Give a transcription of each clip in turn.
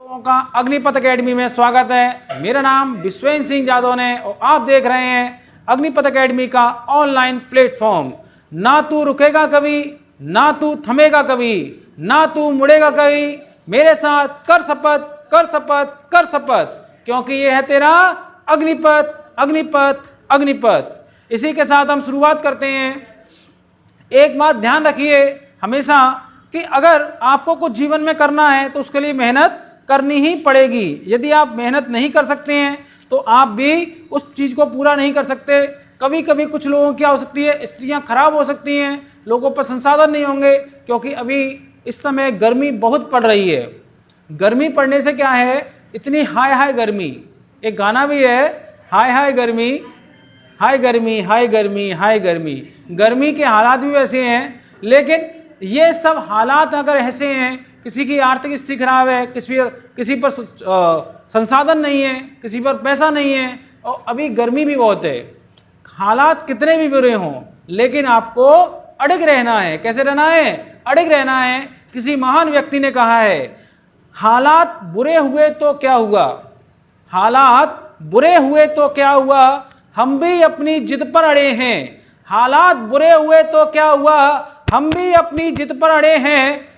लोगों का अग्निपथ एकेडमी में स्वागत है। मेरा नाम विश्वेंद्र सिंह जादव है और आप देख रहे हैं अग्निपथ एकेडमी का ऑनलाइन प्लेटफॉर्म। ना तू रुकेगा कभी, ना तू थमेगा कभी, ना तू मुड़ेगा कभी। मेरे साथ कर शपथ, कर शपथ, कर शपथ, क्योंकि ये है तेरा अग्निपथ, अग्निपथ, अग्निपथ। इसी के साथ हम शुरुआत करते हैं। एक बात ध्यान रखिए हमेशा कि अगर आपको कुछ जीवन में करना है तो उसके लिए मेहनत करनी ही पड़ेगी। यदि आप मेहनत नहीं कर सकते हैं तो आप भी उस चीज को पूरा नहीं कर सकते। कभी कभी कुछ लोगों की क्या हो सकती है, स्त्रियां खराब हो सकती हैं, लोगों पर संसाधन नहीं होंगे, क्योंकि अभी इस समय गर्मी बहुत पड़ रही है। गर्मी पड़ने से क्या है, इतनी हाय हाय गर्मी, एक गाना भी है, हाय हाय गर्मी, हाय गर्मी, हाय गर्मी, हाय गर्मी। गर्मी के हालात भी वैसे हैं, लेकिन ये सब हालात अगर ऐसे हैं, किसी की आर्थिक स्थिति खराब है, किसी पर संसाधन नहीं है, किसी पर पैसा नहीं है, और अभी गर्मी भी बहुत है, हालात कितने भी बुरे हों, लेकिन आपको अड़िग रहना है। कैसे रहना है? अड़िग रहना है। किसी महान व्यक्ति ने कहा है, हालात बुरे हुए तो क्या हुआ, हालात बुरे हुए तो क्या हुआ, हम भी अपनी जिद पर अड़े हैं। हालात बुरे हुए तो क्या हुआ, हम भी अपनी जिद पर अड़े हैं।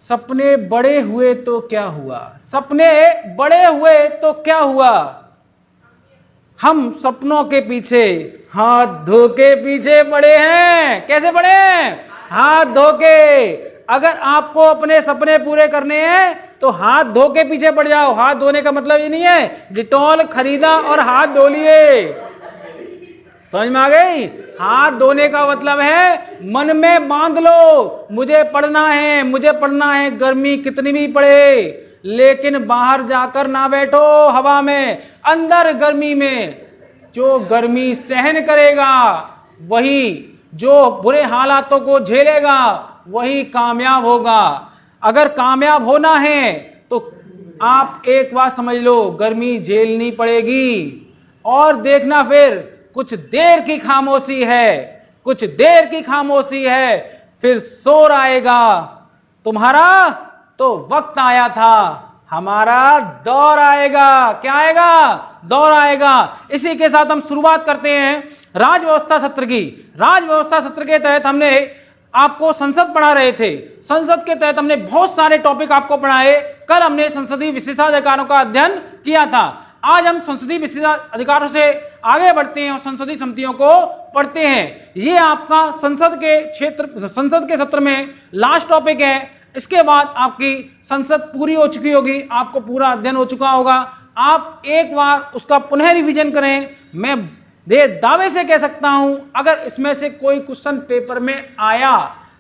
सपने बड़े हुए तो क्या हुआ, सपने बड़े हुए तो क्या हुआ, हम सपनों के पीछे हाथ धो के पीछे पड़े हैं। कैसे पड़े हैं? हाथ धो के। अगर आपको अपने सपने पूरे करने हैं तो हाथ धो के पीछे पड़ जाओ। हाथ धोने का मतलब ये नहीं है डिटॉल खरीदा और हाथ धो लिए, समझ में आ गई? हाथ धोने का मतलब है मन में बांध लो, मुझे पढ़ना है, मुझे पढ़ना है, गर्मी कितनी भी पड़े, लेकिन बाहर जाकर ना बैठो हवा में, अंदर गर्मी में। जो गर्मी सहन करेगा वही, जो बुरे हालातों को झेलेगा वही कामयाब होगा। अगर कामयाब होना है तो आप एक बात समझ लो, गर्मी झेलनी पड़ेगी। और देखना फिर कुछ देर की खामोशी है, कुछ देर की खामोशी है, फिर शोर आएगा तुम्हारा, तो वक्त आया था, हमारा दौर आएगा। क्या आएगा? दौर आएगा। इसी के साथ हम शुरुआत करते हैं राजव्यवस्था सत्र की। राजव्यवस्था सत्र के तहत हमने आपको संसद पढ़ा रहे थे। संसद के तहत हमने बहुत सारे टॉपिक आपको पढ़ाए। कल हमने संसदीय विशेषाधिकारों का अध्ययन किया था। आज हम संसदीय विशेषाधिकारों से आगे बढ़ते हैं और संसदीय समितियों को पढ़ते हैं। ये आपका संसद के क्षेत्र, संसद के सत्र में लास्ट टॉपिक है। इसके बाद आपकी संसद पूरी हो चुकी होगी, आपको पूरा अध्ययन हो चुका होगा। आप एक बार उसका पुनः रिवीजन करें। मैं दावे से कह सकता हूं, अगर इसमें से कोई क्वेश्चन पेपर में आया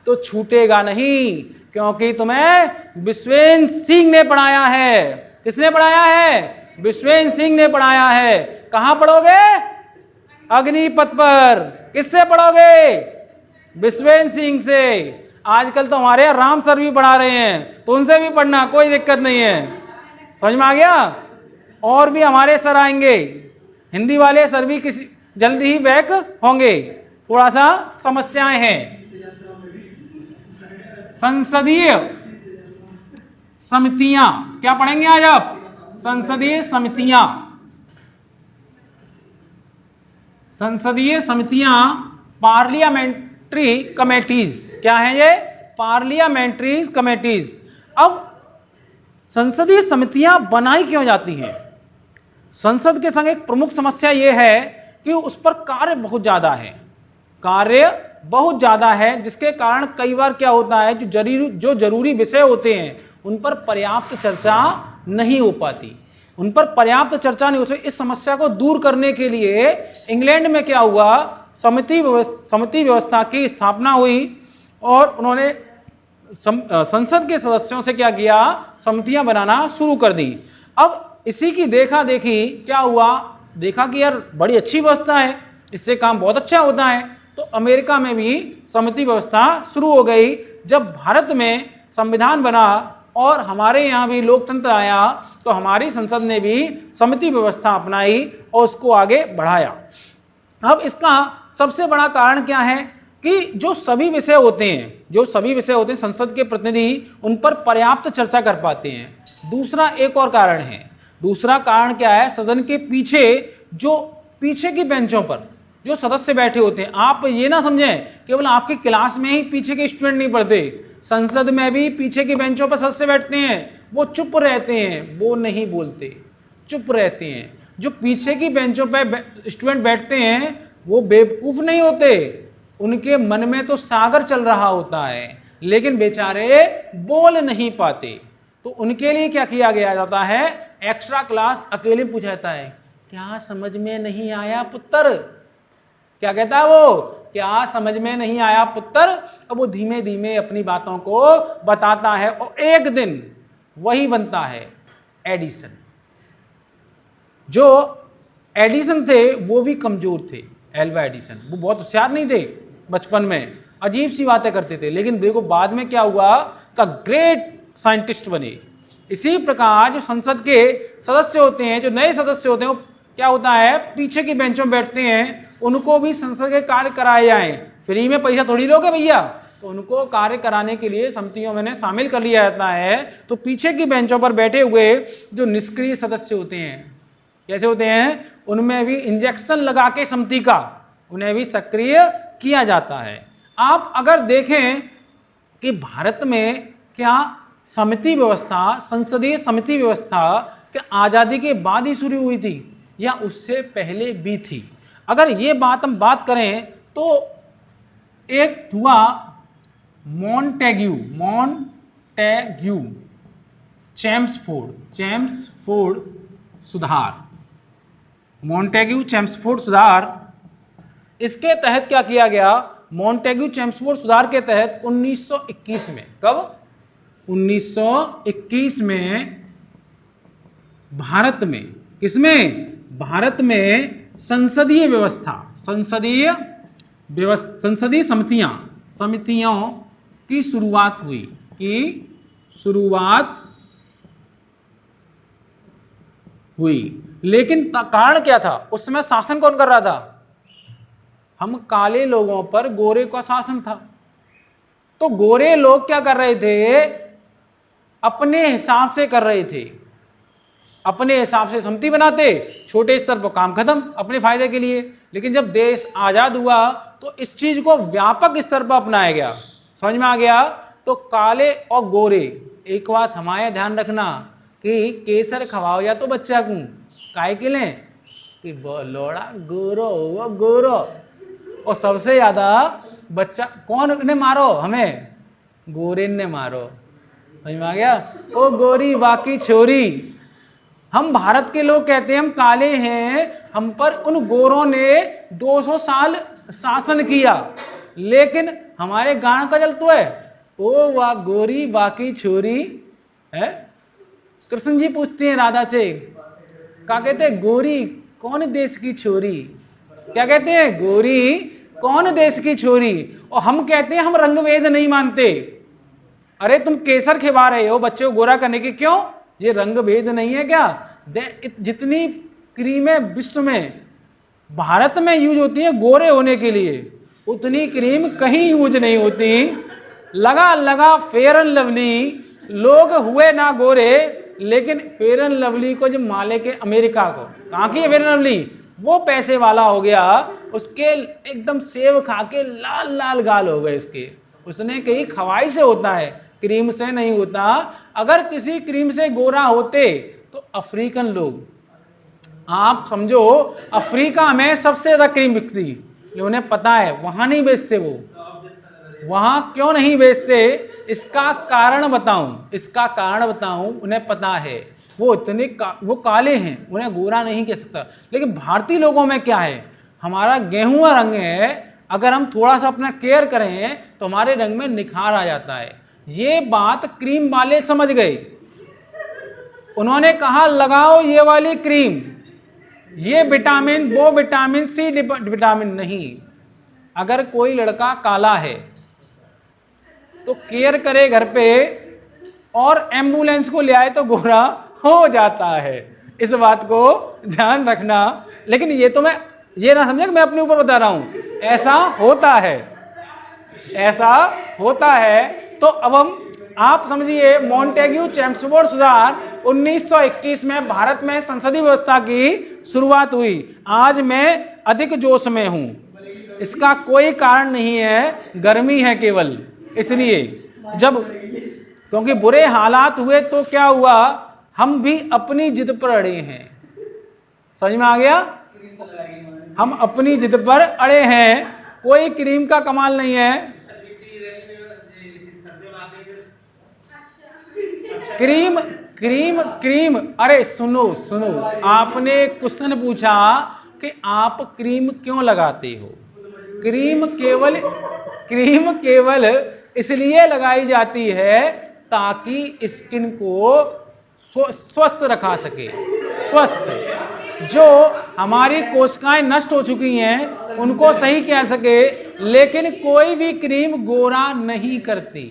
तो छूटेगा नहीं, क्योंकि तुम्हें विश्वेंद्र सिंह ने पढ़ाया है। किसने पढ़ाया है? विश्वेंद्र सिंह ने पढ़ाया है। कहां पढ़ोगे? अग्निपथ पर। किससे पढ़ोगे? विश्वेंद्र सिंह से। आजकल तो हमारे राम सर भी पढ़ा रहे हैं, तो उनसे भी पढ़ना, कोई दिक्कत नहीं है। समझ में आ गया? और भी हमारे सर आएंगे, हिंदी वाले सर भी किसी जल्दी ही बैक होंगे। थोड़ा सा समस्याएं हैं। संसदीय समितियां क्या पढ़ेंगे आज आप? संसदीय समितियां। संसदीय समितियां पार्लियामेंट्री कमेटीज। क्या है ये? Parliamentary committees. अब संसदीय समितियां बनाई क्यों जाती हैं? संसद के संग एक प्रमुख समस्या यह है कि उस पर कार्य बहुत ज्यादा है, कार्य बहुत ज्यादा है, जिसके कारण कई बार क्या होता है, जो जरूरी विषय होते हैं उन पर पर्याप्त चर्चा नहीं हो पाती, उन पर पर्याप्त चर्चा नहीं होती। इस समस्या को दूर करने के लिए इंग्लैंड में क्या हुआ, समिति व्यवस्था की स्थापना हुई और उन्होंने संसद के सदस्यों से क्या किया, समितियां बनाना शुरू कर दी। अब इसी की देखा देखी क्या हुआ, देखा कि यार बड़ी अच्छी व्यवस्था है, इससे काम बहुत अच्छा होता है, तो अमेरिका में भी समिति व्यवस्था शुरू हो गई। जब भारत में संविधान बना और हमारे यहाँ भी लोकतंत्र आया, तो हमारी संसद ने भी समिति व्यवस्था अपनाई और उसको आगे बढ़ाया। अब इसका सबसे बड़ा कारण क्या है कि जो सभी विषय होते हैं संसद के प्रतिनिधि उन पर पर्याप्त चर्चा कर पाते हैं। दूसरा एक और कारण है, दूसरा कारण क्या है, सदन के पीछे जो पीछे की बेंचों पर जो सदस्य बैठे होते हैं, आप ये ना समझें केवल आपकी क्लास में ही पीछे के स्टूडेंट नहीं पढ़ते, संसद में भी पीछे की बेंचों पर सदस्य बैठते हैं, वो चुप रहते हैं, वो नहीं बोलते, चुप रहते हैं। जो पीछे की बेंचों पर स्टूडेंट बैठते हैं वो बेवकूफ नहीं होते, उनके मन में तो सागर चल रहा होता है, लेकिन बेचारे बोल नहीं पाते। तो उनके लिए क्या किया गया जाता है, एक्स्ट्रा क्लास अकेले पूछा जाता है, क्या समझ में नहीं आया पुत्र, क्या कहता है वो, क्या समझ में नहीं आया पुत्र। अब वो धीमे धीमे अपनी बातों को बताता है और एक दिन वही बनता है एडिसन। जो एडिसन थे वो भी कमजोर थे, एल्वा एडिसन, वो बहुत होशियार नहीं थे, बचपन में अजीब सी बातें करते थे, लेकिन देखो बाद में क्या हुआ, का ग्रेट साइंटिस्ट बने। इसी प्रकार जो संसद के सदस्य होते हैं, जो नए सदस्य होते हैं, वो क्या होता है, पीछे की बेंचों में बैठते हैं, उनको भी संसद के कार्य कराए जाएं, फ्री में पैसा थोड़ी लोगे भैया, तो उनको कार्य कराने के लिए समितियों में शामिल कर लिया जाता है। तो पीछे की बेंचों पर बैठे हुए जो निष्क्रिय सदस्य होते हैं, कैसे होते हैं, उनमें भी इंजेक्शन लगा के समिति का उन्हें भी सक्रिय किया जाता है। आप अगर देखें कि भारत में क्या समिति व्यवस्था, संसदीय समिति व्यवस्था क्या आजादी के बाद ही शुरू हुई थी या उससे पहले भी थी? अगर ये बात हम बात करें तो एक हुआ मॉन्टेग्यू चेम्सफोर्ड सुधार, मॉन्टेग्यू चेम्सफोर्ड सुधार। इसके तहत क्या किया गया, मॉन्टेग्यू चेम्सफोर्ड सुधार के तहत 1921 में, कब, 1921 में भारत में, किसमें, भारत में संसदीय समितियों की शुरुआत हुई। लेकिन कारण क्या था, उस समय शासन कौन कर रहा था, हम काले लोगों पर गोरे का शासन था। तो गोरे लोग क्या कर रहे थे, अपने हिसाब से कर रहे थे, अपने हिसाब से समिति बनाते, छोटे स्तर पर काम खत्म अपने फायदे के लिए। लेकिन जब देश आजाद हुआ तो इस चीज को व्यापक स्तर पर अपनाया गया, समझ में आ गया। तो काले और गोरे, एक बात हमारे ध्यान रखना कि केसर खवाओ या तो बच्चा को काहे के लें कि लोड़ा गोरो वो गोरो, और सबसे ज्यादा बच्चा कौन ने मारो, हमें गोरे ने मारो, समझ में आ गया, ओ गोरी बाकी छोरी। हम भारत के लोग कहते हैं हम काले हैं, हम पर उन गोरों ने 200 साल शासन किया, लेकिन हमारे गांव का जल तो है, ओ वाह गोरी बाकी छोरी है। कृष्ण जी पूछते हैं राधा से, क्या कहते हैं, गोरी कौन देश की छोरी, क्या कहते हैं, गोरी कौन देश की छोरी। और हम कहते हैं हम रंग भेद नहीं मानते, अरे तुम केसर खिला रहे हो बच्चे को गोरा करने के, क्यों, ये रंग भेद नहीं है क्या। जितनी क्रीमें विश्व में भारत में यूज होती है गोरे होने के लिए, उतनी क्रीम कहीं यूज नहीं होती। लगा फेयर एंड लवली, लोग हुए ना गोरे, लेकिन फेयर एंड लवली को जब मालिक है अमेरिका को, कहां की है फेयर एंड लवली, वो पैसे वाला हो गया, उसके एकदम सेब खा के लाल लाल गाल हो गए इसके, उसने कही खवाई से होता है, क्रीम से नहीं होता। अगर किसी क्रीम से गोरा होते तो अफ्रीकन लोग, आप समझो अफ्रीका में सबसे ज्यादा क्रीम बिकती, उन्हें पता है, वहां नहीं बेचते, वो वहां क्यों नहीं बेचते, इसका कारण बताऊं, उन्हें पता है, वो वो काले हैं, उन्हें गोरा नहीं कह सकता। लेकिन भारतीय लोगों में क्या है, हमारा गेहूं रंग है, अगर हम थोड़ा सा अपना केयर करें तो हमारे रंग में निखार आ जाता है। ये बात क्रीम वाले समझ गए, उन्होंने कहा लगाओ ये वाली क्रीम, ये विटामिन वो विटामिन सी विटामिन नहीं। अगर कोई लड़का काला है तो केयर करे घर पे और एम्बुलेंस को ले आए तो गोरा हो जाता है, इस बात को ध्यान रखना। लेकिन ये तो मैं ये ना समझे कि मैं अपने ऊपर बता रहा हूं, ऐसा होता है, ऐसा होता है। तो अब हम आप समझिए, मॉन्टेग्यू चेम्सफोर्ड सुधार 1921 में भारत में संसदीय व्यवस्था की शुरुआत हुई। आज मैं अधिक जोश में हूं, इसका कोई कारण नहीं है, गर्मी है केवल इसलिए। जब क्योंकि बुरे हालात हुए तो क्या हुआ, हम भी अपनी जिद पर अड़े हैं। समझ में आ गया? हम अपनी जिद पर अड़े हैं, कोई क्रीम का कमाल नहीं है। क्रीम क्रीम क्रीम, अरे सुनो सुनो, आपने क्वेश्चन पूछा कि आप क्रीम क्यों लगाते हो। क्रीम केवल इसलिए लगाई जाती है ताकि स्किन को स्वस्थ रखा सके। स्वस्थ, जो हमारी कोशिकाएं नष्ट हो चुकी हैं उनको सही कह सके। लेकिन कोई भी क्रीम गोरा नहीं करती,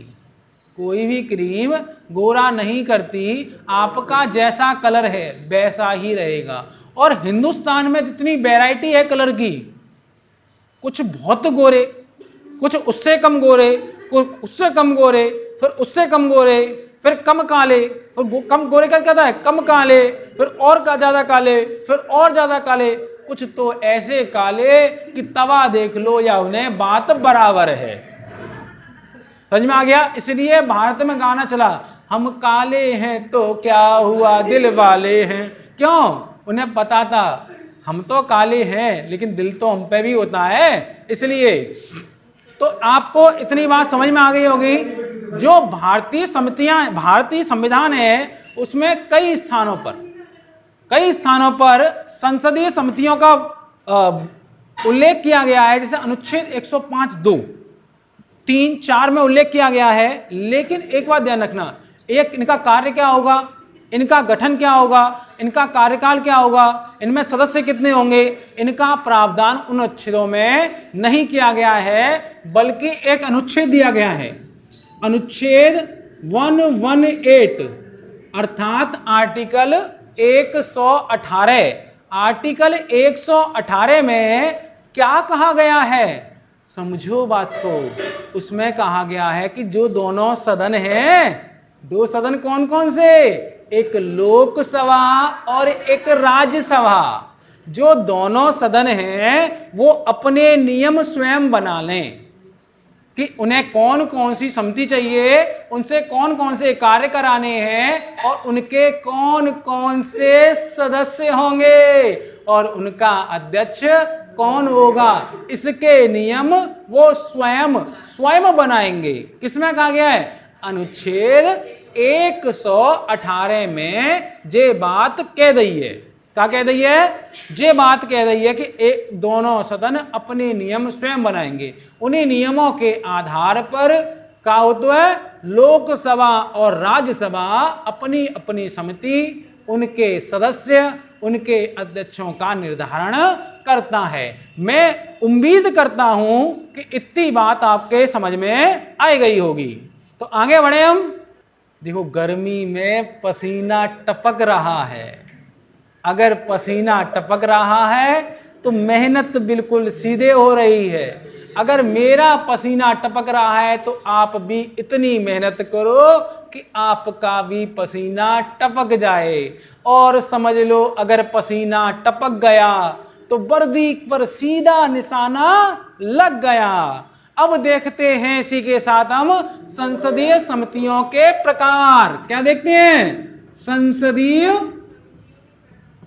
कोई भी क्रीम गोरा नहीं करती। आपका जैसा कलर है वैसा ही रहेगा। और हिंदुस्तान में जितनी वैरायटी है कलर की, कुछ बहुत गोरे, कुछ उससे कम गोरे, कुछ उससे कम गोरे, फिर उससे कम गोरे, फिर कम काले, फिर कम गोरे का कहता है कम काले, फिर और का ज्यादा काले, फिर और ज्यादा काले, कुछ तो ऐसे काले कि तवा देख लो या उन्हें बात बराबर है। समझ में आ गया? इसलिए भारत में गाना चला, हम काले हैं तो क्या हुआ दिल वाले हैं। क्यों? उन्हें पता था हम तो काले हैं लेकिन दिल तो हम पे भी होता है, इसलिए। तो आपको इतनी बात समझ में आ गई होगी। जो भारतीय संविधान है उसमें कई स्थानों पर संसदीय समितियों का उल्लेख किया गया है। जैसे अनुच्छेद 105(2), 3, 4 में उल्लेख किया गया है। लेकिन एक बात ध्यान रखना, एक इनका कार्य क्या होगा, इनका गठन क्या होगा, इनका कार्यकाल क्या होगा, इनमें सदस्य कितने होंगे, इनका प्रावधान उन अनुच्छेदों में नहीं किया गया है। बल्कि एक अनुच्छेद दिया गया है, अनुच्छेद 118, अर्थात आर्टिकल 118। आर्टिकल 118 में क्या कहा गया है, समझो बात को। उसमें कहा गया है कि जो दोनों सदन हैं, दो सदन कौन कौन से, एक लोकसभा और एक राज्यसभा, जो दोनों सदन हैं वो अपने नियम स्वयं बना लें कि उन्हें कौन कौन सी समिति चाहिए, उनसे कौन कौन से कार्य कराने हैं, और उनके कौन कौन से सदस्य होंगे, और उनका अध्यक्ष कौन होगा। इसके नियम वो स्वयं बनाएंगे। किसमें कहा गया है, अनुच्छेद 118 में जे बात कह दी है। क्या कह दी है, जे बात कह रही है कि दोनों सदन अपने नियम स्वयं बनाएंगे। उन्हीं नियमों के आधार पर क्या होता है, लोकसभा और राज्यसभा अपनी अपनी समिति, उनके सदस्य, उनके अध्यक्षों का निर्धारण करता है। मैं उम्मीद करता हूं कि इतनी बात आपके समझ में आ गई होगी। तो आगे बढ़े हम। देखो, गर्मी में पसीना टपक रहा है। अगर पसीना टपक रहा है तो मेहनत बिल्कुल सीधे हो रही है। अगर मेरा पसीना टपक रहा है तो आप भी इतनी मेहनत करो कि आपका भी पसीना टपक जाए। और समझ लो, अगर पसीना टपक गया तो वर्दी पर सीधा निशाना लग गया। अब देखते हैं इसी के साथ हम संसदीय समितियों के प्रकार। क्या देखते हैं, संसदीय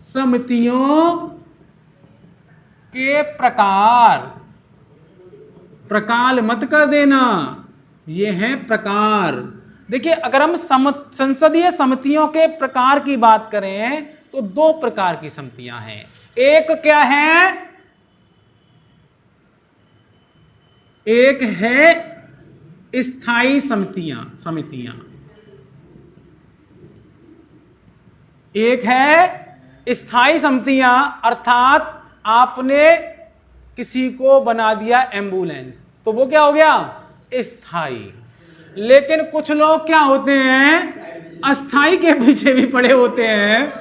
समितियों के प्रकार। प्रकार मत कर देना, ये हैं प्रकार। देखिए, अगर हम संसदीय समितियों के प्रकार की बात करें तो दो प्रकार की समितियां हैं। एक क्या है, एक है स्थायी समितियां, एक है स्थायी समितियां, अर्थात आपने किसी को बना दिया एम्बुलेंस तो वो क्या हो गया, स्थायी। लेकिन कुछ लोग क्या होते हैं, अस्थाई के पीछे भी पड़े होते हैं।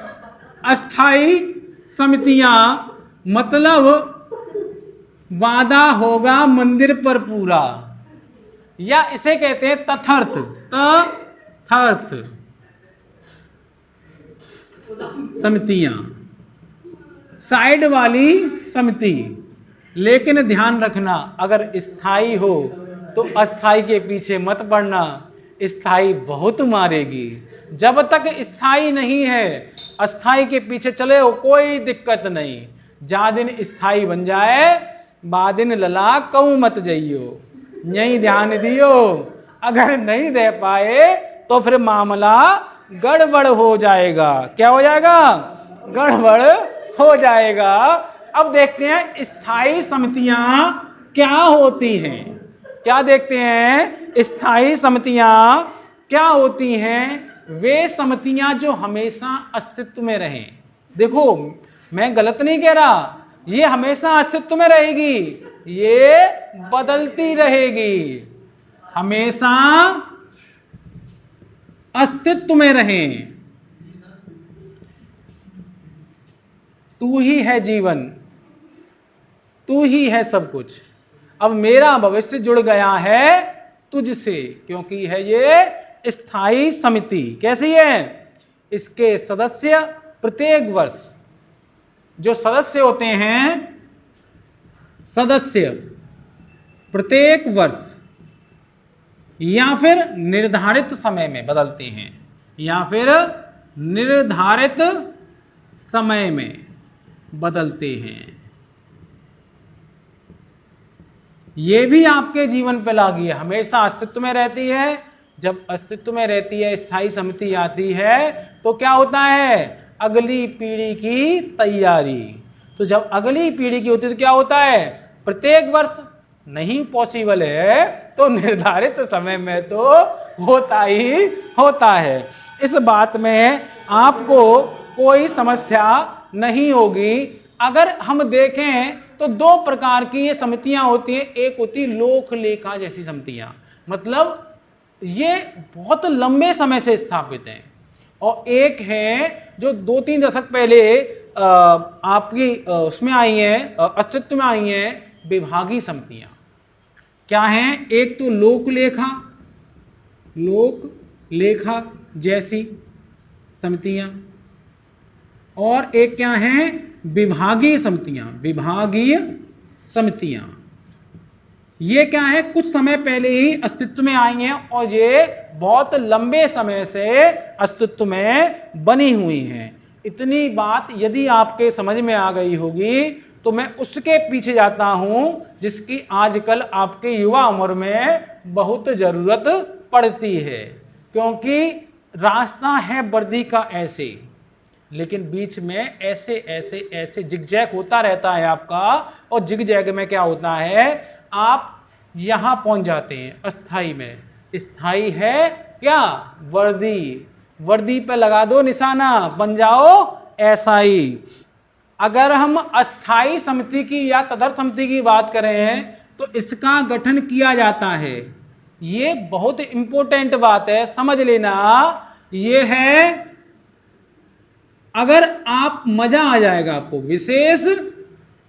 अस्थाई समितियां मतलब वादा होगा मंदिर पर पूरा, या इसे कहते हैं तथर्थ, तथर्थ समितियां, साइड वाली समिति। लेकिन ध्यान रखना, अगर स्थाई हो तो अस्थाई के पीछे मत पड़ना, स्थाई बहुत मारेगी। जब तक स्थाई नहीं है, अस्थाई के पीछे चले हो कोई दिक्कत नहीं। जा दिन स्थाई बन जाए, बादिन लला कहूं मत जाइयो। यही ध्यान दियो, अगर नहीं दे पाए तो फिर मामला गड़बड़ हो जाएगा। क्या हो जाएगा? गड़बड़ हो जाएगा। अब देखते हैं स्थायी समितियां क्या होती हैं। क्या देखते हैं? स्थायी समितियां क्या होती हैं? वे समितियां जो हमेशा अस्तित्व में रहें। देखो, मैं गलत नहीं कह रहा, ये हमेशा अस्तित्व में रहेगी, ये बदलती रहेगी। हमेशा अस्तित्व में रहें। तू ही है जीवन, तू ही है सब कुछ। अब मेरा भविष्य जुड़ गया है तुझसे, क्योंकि है ये स्थायी समिति। कैसी है? इसके सदस्य प्रत्येक वर्ष, जो सदस्य होते हैं, सदस्य प्रत्येक वर्ष या फिर निर्धारित समय में बदलते हैं, या फिर निर्धारित समय में बदलते हैं। यह भी आपके जीवन पे लागू है। हमेशा अस्तित्व में रहती है। जब अस्तित्व में रहती है, स्थायी समिति आती है, तो क्या होता है? अगली पीढ़ी की तैयारी। तो जब अगली पीढ़ी की होती है तो क्या होता है? प्रत्येक वर्ष नहीं पॉसिबल है तो निर्धारित समय में तो होता ही होता है। इस बात में आपको कोई समस्या नहीं होगी। अगर हम देखें तो दो प्रकार की ये समितियां होती हैं। एक होती है लोक लेखा जैसी समितियां, मतलब ये बहुत लंबे समय से स्थापित हैं, और एक है जो 2-3 दशक पहले आपकी उसमें आई हैं, अस्तित्व में आई हैं, विभागीय समितियां। क्या हैं? एक तो लोक लेखा जैसी समितियां, और एक क्या है? विभागीय समितियां। ये क्या है? कुछ समय पहले ही अस्तित्व में आई हैं और ये बहुत लंबे समय से अस्तित्व में बनी हुई हैं। इतनी बात यदि आपके समझ में आ गई होगी तो मैं उसके पीछे जाता हूं जिसकी आजकल आपके युवा उम्र में बहुत जरूरत पड़ती है, क्योंकि रास्ता है वर्दी का ऐसे, लेकिन बीच में ऐसे ऐसे ऐसे जिगजैग होता रहता है आपका, और जिगजैग में क्या होता है? आप यहां पहुंच जाते हैं अस्थाई में। स्थाई है क्या? वर्दी पे लगा दो निशाना, बन जाओ ऐसा ही। अगर हम अस्थाई समिति की या तदर्थ समिति की बात करें तो इसका गठन किया जाता है। ये बहुत इंपॉर्टेंट बात है, समझ लेना। ये है, अगर आप मजा आ जाएगा आपको, विशेष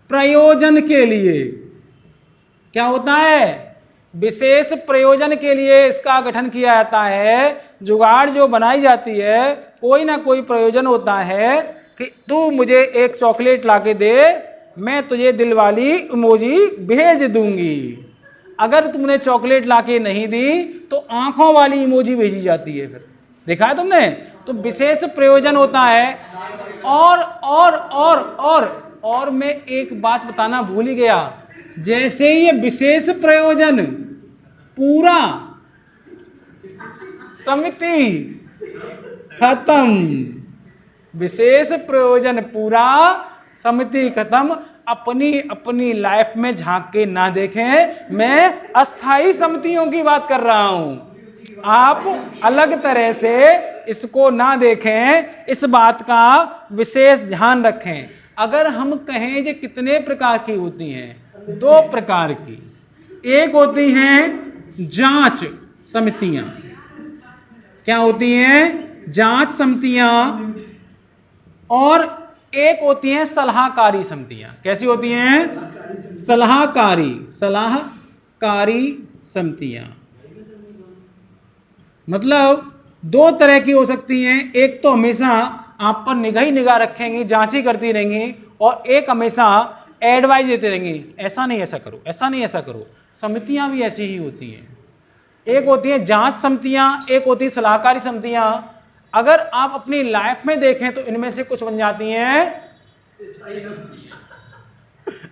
प्रयोजन के लिए। क्या होता है? विशेष प्रयोजन के लिए इसका गठन किया जाता है। जुगाड़ जो बनाई जाती है, कोई ना कोई प्रयोजन होता है कि तू मुझे एक चॉकलेट लाके दे, मैं तुझे दिल वाली इमोजी भेज दूंगी। अगर तुमने चॉकलेट लाके नहीं दी तो आंखों वाली इमोजी भेजी जाती है। फिर देखा है तुमने? तो विशेष प्रयोजन होता है। और मैं एक बात बताना भूल ही गया। जैसे ये विशेष प्रयोजन पूरा, समिति खत्म। विशेष प्रयोजन पूरा, समिति खत्म। अपनी अपनी लाइफ में झांक के ना देखें। मैं अस्थाई समितियों की बात कर रहा हूं, आप अलग तरह से इसको ना देखें। इस बात का विशेष ध्यान रखें। अगर हम कहें ये कितने प्रकार की होती हैं? 2 प्रकार की। एक होती हैं जांच समितियां। क्या होती हैं? जांच समितियां। और एक होती हैं सलाहकारी समितियां। कैसी होती हैं? सलाहकारी समितियां। मतलब दो तरह की हो सकती हैं, एक तो हमेशा आप पर निगाह रखेंगी, जांची करती रहेंगी, और एक हमेशा एडवाइस देते रहेंगी, ऐसा नहीं ऐसा करो, ऐसा नहीं ऐसा करो। समितियां भी ऐसी ही होती हैं, एक होती है जांच समितियां, एक होती है सलाहकारी समितियां। अगर आप अपनी लाइफ में देखें तो इनमें से कुछ बन जाती हैं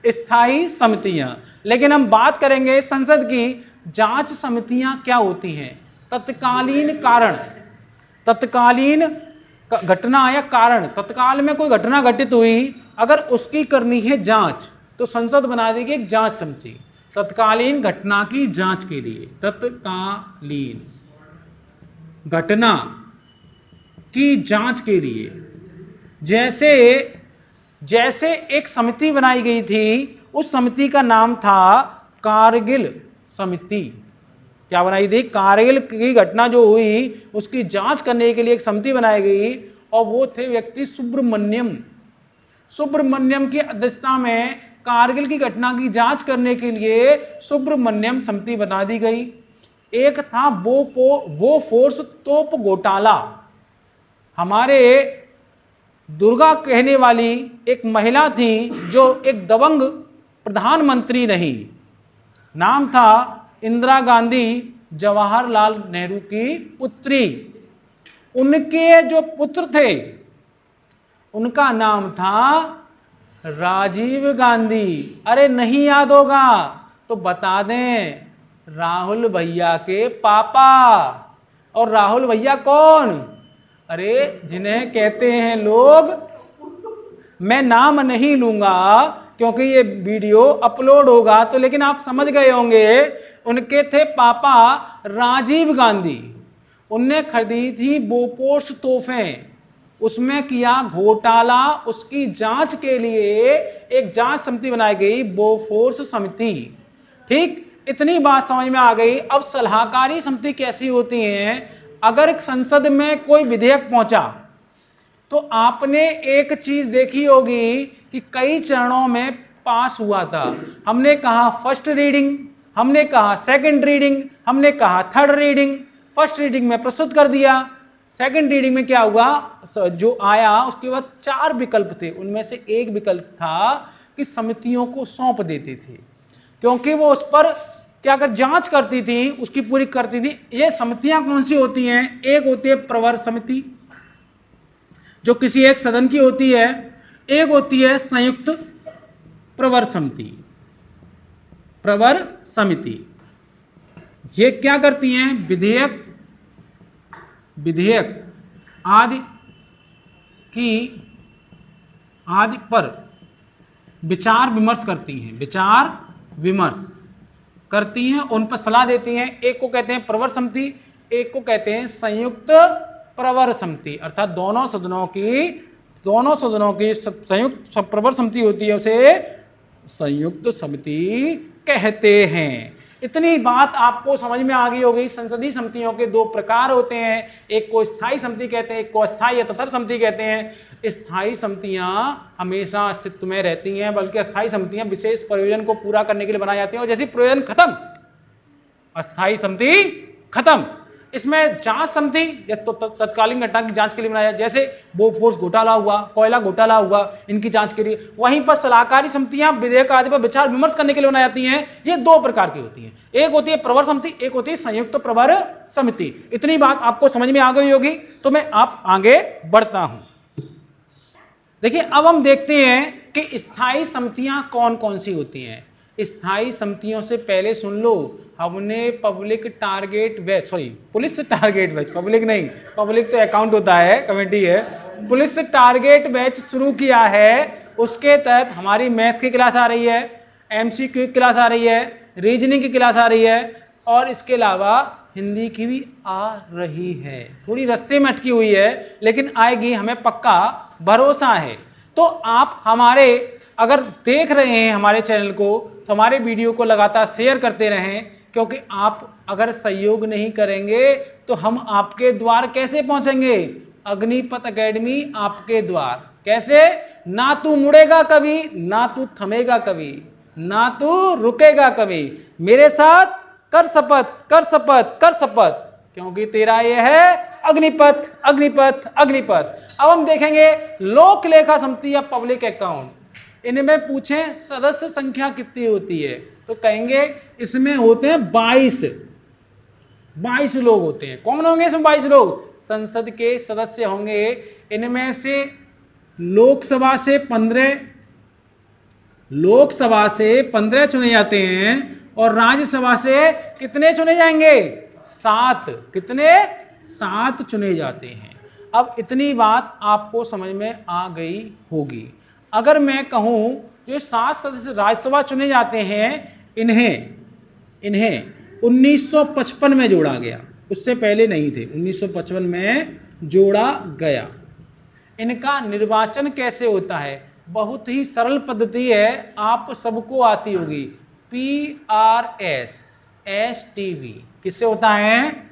स्थायी समितियां। लेकिन हम बात करेंगे संसद की, जांच समितियां क्या होती हैं? तत्कालीन कारण, तत्कालीन घटना या कारण, तत्काल में कोई घटना घटित हुई, अगर उसकी करनी है जांच, तो संसद बना देगी एक जांच समिति तत्कालीन घटना की जांच के लिए। तत्कालीन घटना की जांच के लिए, जैसे जैसे एक समिति बनाई गई थी, उस समिति का नाम था कारगिल समिति। क्या बनाई थी? कारगिल की घटना जो हुई उसकी जांच करने के लिए एक समिति बनाई गई, और वो थे व्यक्ति सुब्रमण्यम। सुब्रमण्यम की अध्यक्षता में कारगिल की घटना की जांच करने के लिए सुब्रमण्यम समिति बना दी गई। एक था वो फोर्स तोप घोटाला। हमारे दुर्गा कहने वाली एक महिला थी जो एक दबंग प्रधानमंत्री रही, नाम था इंदिरा गांधी जवाहरलाल नेहरू की पुत्री। उनके जो पुत्र थे उनका नाम था राजीव गांधी। अरे नहीं याद होगा तो बता दें, राहुल भैया के पापा। और राहुल भैया कौन? अरे जिन्हें कहते हैं लोग, मैं नाम नहीं लूंगा क्योंकि ये वीडियो अपलोड होगा तो, लेकिन आप समझ गए होंगे, उनके थे पापा राजीव गांधी। उनने खरीदी थी बोफोर्स तोहफे, उसमें किया घोटाला, उसकी जांच के लिए एक जांच समिति बनाई गई, बोफोर्स समिति। ठीक, इतनी बात समझ में आ गई। अब सलाहकारी समिति कैसी होती है? अगर एक संसद में कोई विधेयक पहुंचा तो आपने एक चीज देखी होगी कि कई चरणों में पास हुआ था। हमने कहा फर्स्ट रीडिंग, हमने कहा सेकंड रीडिंग, हमने कहा थर्ड रीडिंग। फर्स्ट रीडिंग में प्रस्तुत कर दिया, सेकंड रीडिंग में क्या हुआ, जो आया उसके बाद 4 विकल्प थे, उनमें से एक विकल्प था कि समितियों को सौंप देते थे, क्योंकि वो उस पर क्या कर जांच करती थी, उसकी पूरी करती थी। ये समितियां कौन सी होती हैं? एक होती है प्रवर समिति जो किसी एक सदन की होती है, एक होती है संयुक्त प्रवर समिति। प्रवर समिति ये क्या करती हैं? विधेयक आदि पर विचार विमर्श करती हैं, विचार विमर्श करती हैं, उन पर सलाह देती हैं। एक को कहते हैं प्रवर समिति, एक को कहते हैं संयुक्त प्रवर समिति, अर्थात दोनों सदनों की संयुक्त प्रवर समिति होती है, उसे संयुक्त समिति कहते हैं। इतनी बात आपको समझ में आ गई होगी। संसदीय समितियों के 2 प्रकार होते हैं, एक को स्थायी समिति कहते हैं, एक को अस्थायी या तथर समिति कहते हैं। स्थायी समितियां हमेशा अस्तित्व में रहती हैं, बल्कि अस्थायी समितियां विशेष प्रयोजन को पूरा करने के लिए बनाई जाती हैं, और जैसे प्रयोजन खत्म अस्थायी समिति खत्म। इसमें जांच समिति या तो तत्कालीन घटना की जांच के लिए बनाया, जैसे बोफोर्स घोटाला हुआ, कोयला घोटाला हुआ, इनकी जांच के लिए। वहीं पर सलाहकारी समितियां विधेयक आदि पर विचार विमर्श करने के लिए बनाई जाती हैं। ये 2 प्रकार की होती हैं, एक होती है प्रवर समिति, एक होती है संयुक्त प्रवर समिति। इतनी बात आपको समझ में आ गई होगी, तो मैं आप आगे बढ़ता हूं। देखिए, अब हम देखते हैं कि स्थायी समितियां कौन कौन सी होती हैं। स्थायी समितियों से पहले सुन लो, हमने पुलिस टारगेट बैच, पब्लिक नहीं, पब्लिक तो अकाउंट होता है, कमेटी है। पुलिस टारगेट बैच शुरू किया है। उसके तहत हमारी मैथ की क्लास आ रही है, एमसीक्यू की क्लास आ रही है, रीजनिंग की क्लास आ रही है, और इसके अलावा हिंदी की भी आ रही है। थोड़ी रास्ते में अटकी हुई है, लेकिन आएगी, हमें पक्का भरोसा है। तो आप हमारे अगर देख रहे हैं हमारे चैनल को, तो हमारे वीडियो को लगातार शेयर करते रहें, क्योंकि आप अगर सहयोग नहीं करेंगे तो हम आपके द्वार कैसे पहुंचेंगे? अग्निपथ एकेडमी आपके द्वार कैसे? ना तू मुड़ेगा कभी, ना तू थमेगा कभी, ना तू रुकेगा कभी। मेरे साथ कर शपथ, कर शपथ, कर शपथ। क्योंकि तेरा ये है अग्निपथ, अग्निपथ, अग्निपथ। अब हम देखेंगे लोक लेखा समिति या पब्लिक अकाउंट, इनमें पूछें सदस्य संख्या कितनी होती है, तो कहेंगे इसमें होते हैं 22 लोग होते हैं। कौन होंगे इसमें 22 लोग? संसद के सदस्य होंगे। इनमें से लोकसभा से 15 चुने जाते हैं और राज्यसभा से कितने चुने जाएंगे? 7। कितने? 7 चुने जाते हैं। अब इतनी बात आपको समझ में आ गई होगी। अगर मैं कहूं जो 7 सदस्य राज्यसभा चुने जाते हैं, इन्हें 1955 में जोड़ा गया, उससे पहले नहीं थे, 1955 में जोड़ा गया। इनका निर्वाचन कैसे होता है? बहुत ही सरल पद्धति है, आप सबको आती होगी। PRS किससे होता है?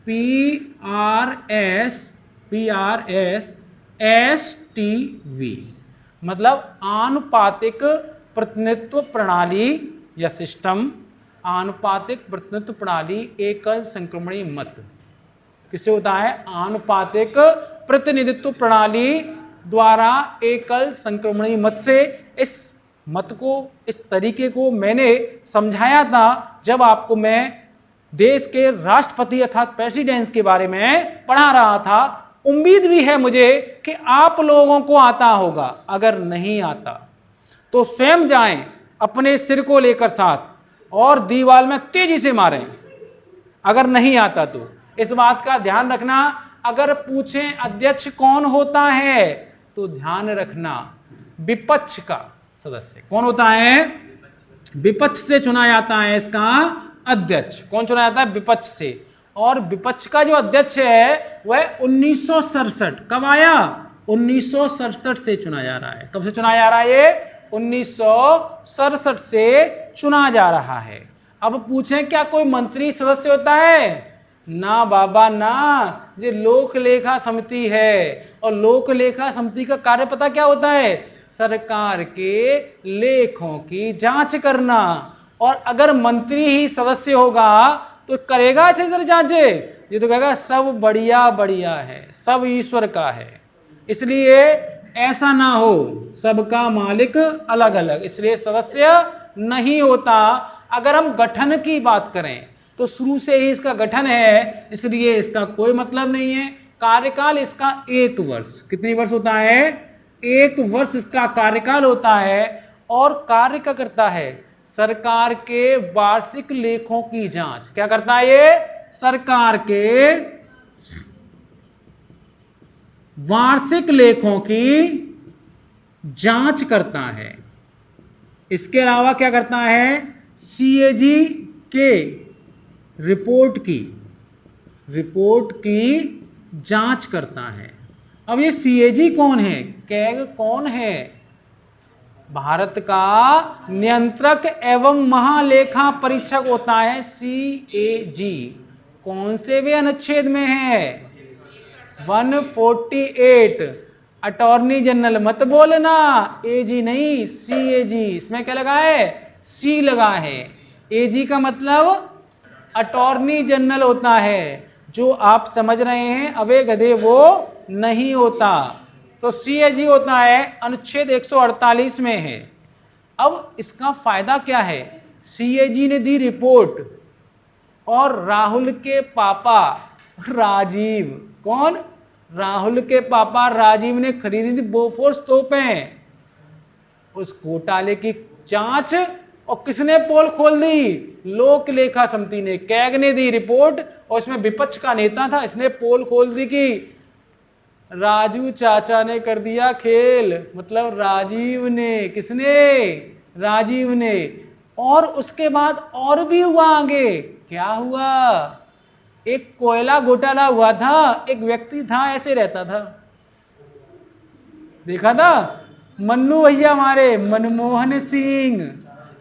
PRSSTV, मतलब आनुपातिक प्रतिनिधित्व प्रणाली या सिस्टम, आनुपातिक प्रतिनिधित्व प्रणाली एकल संक्रमणीय मत। किससे होता है? आनुपातिक प्रतिनिधित्व प्रणाली द्वारा एकल संक्रमणीय मत से। इस मत को, इस तरीके को मैंने समझाया था जब आपको मैं देश के राष्ट्रपति अर्थात प्रेसिडेंट के बारे में पढ़ा रहा था। उम्मीद भी है मुझे कि आप लोगों को आता होगा। अगर नहीं आता तो स्वयं जाएं अपने सिर को लेकर साथ और दीवार में तेजी से मारें। अगर नहीं आता तो इस बात का ध्यान रखना। अगर पूछें अध्यक्ष कौन होता है, तो ध्यान रखना विपक्ष का सदस्य कौन होता है? विपक्ष से चुना जाता है इसका अध्यक्ष। कौन चुना जाता है? विपक्ष से। और विपक्ष का जो अध्यक्ष है वह 1967, कब आया? 1967 से चुना जा रहा है। कब से चुना जा रहा है ये? 1967 से चुना जा रहा है। अब पूछें क्या कोई मंत्री सदस्य होता है? ना बाबा ना, ये लोक लेखा समिति है। और लोक लेखा समिति का कार्य पता क्या होता है? सरकार के लेखों की जांच करना। और अगर मंत्री ही सदस्य होगा तो करेगा ऐसे इधर जांचे? ये तो कहेगा सब बढ़िया बढ़िया है, सब ईश्वर का है। इसलिए ऐसा ना हो, सबका मालिक अलग अलग, इसलिए सदस्य नहीं होता। अगर हम गठन की बात करें तो शुरू से ही इसका गठन है, इसलिए इसका कोई मतलब नहीं है। कार्यकाल इसका 1 वर्ष। कितनी वर्ष होता है? 1 वर्ष इसका कार्यकाल होता है। और कार्य क्या करता है? सरकार के वार्षिक लेखों की जांच। क्या करता है ये? सरकार के वार्षिक लेखों की जांच करता है। इसके अलावा क्या करता है? CAG के रिपोर्ट की जांच करता है। अब ये CAG कौन है? कैग कौन है? भारत का नियंत्रक एवं महालेखा परीक्षक होता है CAG। कौन से भी अनुच्छेद में है? 148। अटॉर्नी जनरल मत बोलना, AG नहीं, CAG। इसमें क्या लगा है? C लगा है। AG का मतलब अटॉर्नी जनरल होता है। जो आप समझ रहे हैं अबे गधे वो नहीं होता। तो CAG होता है, अनुच्छेद 148 में है। अब इसका फायदा क्या है? CAG ने दी रिपोर्ट और राहुल के पापा राजीव, कौन? राहुल के पापा राजीव ने खरीदी थी बोफोर्स तोपें। उस घोटाले की जांच और किसने पोल खोल दी? लोक लेखा समिति ने। कैग ने दी रिपोर्ट और इसमें विपक्ष का नेता था, इसने पोल खोल दी कि राजू चाचा ने कर दिया खेल, मतलब राजीव ने। किसने? राजीव ने। और उसके बाद और भी हुआ आगे। क्या हुआ? एक कोयला घोटाला हुआ था। एक व्यक्ति था, ऐसे रहता था, देखा था? मन्नू भैया हमारे, मनमोहन सिंह।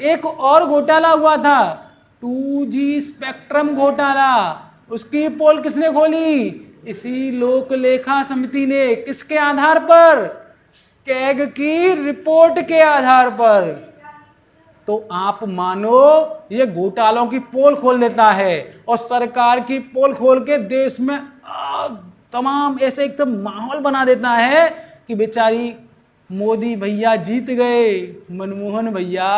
एक और घोटाला हुआ था, 2G स्पेक्ट्रम घोटाला। उसकी पोल किसने खोली? इसी लोक लेखा समिति ने। किसके आधार पर? कैग की रिपोर्ट के आधार पर। तो आप मानो ये घोटालों की पोल खोल देता है और सरकार की पोल खोल के देश में तमाम ऐसे एकदम माहौल बना देता है कि बेचारी मोदी भैया जीत गए, मनमोहन भैया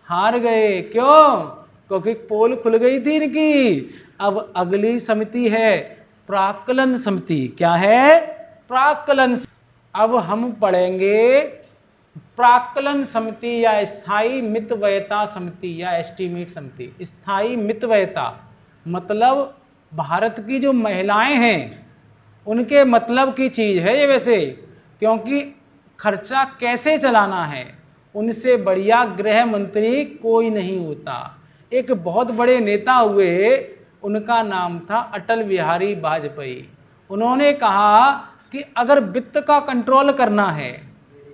हार गए। क्यों? क्योंकि पोल खुल गई थी इनकी। अब अगली समिति है प्राक्कलन समिति। क्या है? प्राक्कलन। अब हम पढ़ेंगे प्राक्कलन समिति या स्थायी मितव्ययता समिति या एस्टीमेट समिति। स्थायी मितव्ययता मतलब भारत की जो महिलाएं हैं उनके मतलब की चीज है ये वैसे, क्योंकि खर्चा कैसे चलाना है उनसे बढ़िया गृह मंत्री कोई नहीं होता। एक बहुत बड़े नेता हुए, उनका नाम था अटल बिहारी वाजपेयी। उन्होंने कहा कि अगर वित्त का कंट्रोल करना है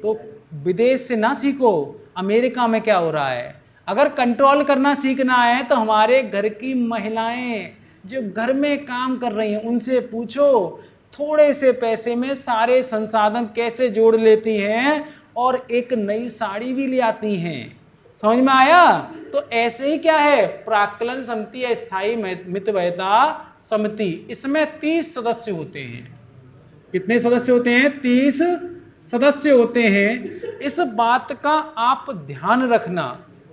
तो विदेश से ना सीखो, अमेरिका में क्या हो रहा है। अगर कंट्रोल करना सीखना है तो हमारे घर की महिलाएं जो घर में काम कर रही हैं उनसे पूछो, थोड़े से पैसे में सारे संसाधन कैसे जोड़ लेती हैं और एक नई साड़ी भी ले आती हैं। समझ में आया? तो ऐसे ही क्या है प्राक्कलन समिति या स्थायी मितव्ययता समिति, इसमें 30 सदस्य होते हैं। कितने सदस्य होते हैं? 30 सदस्य होते हैं। इस बात का आप ध्यान रखना,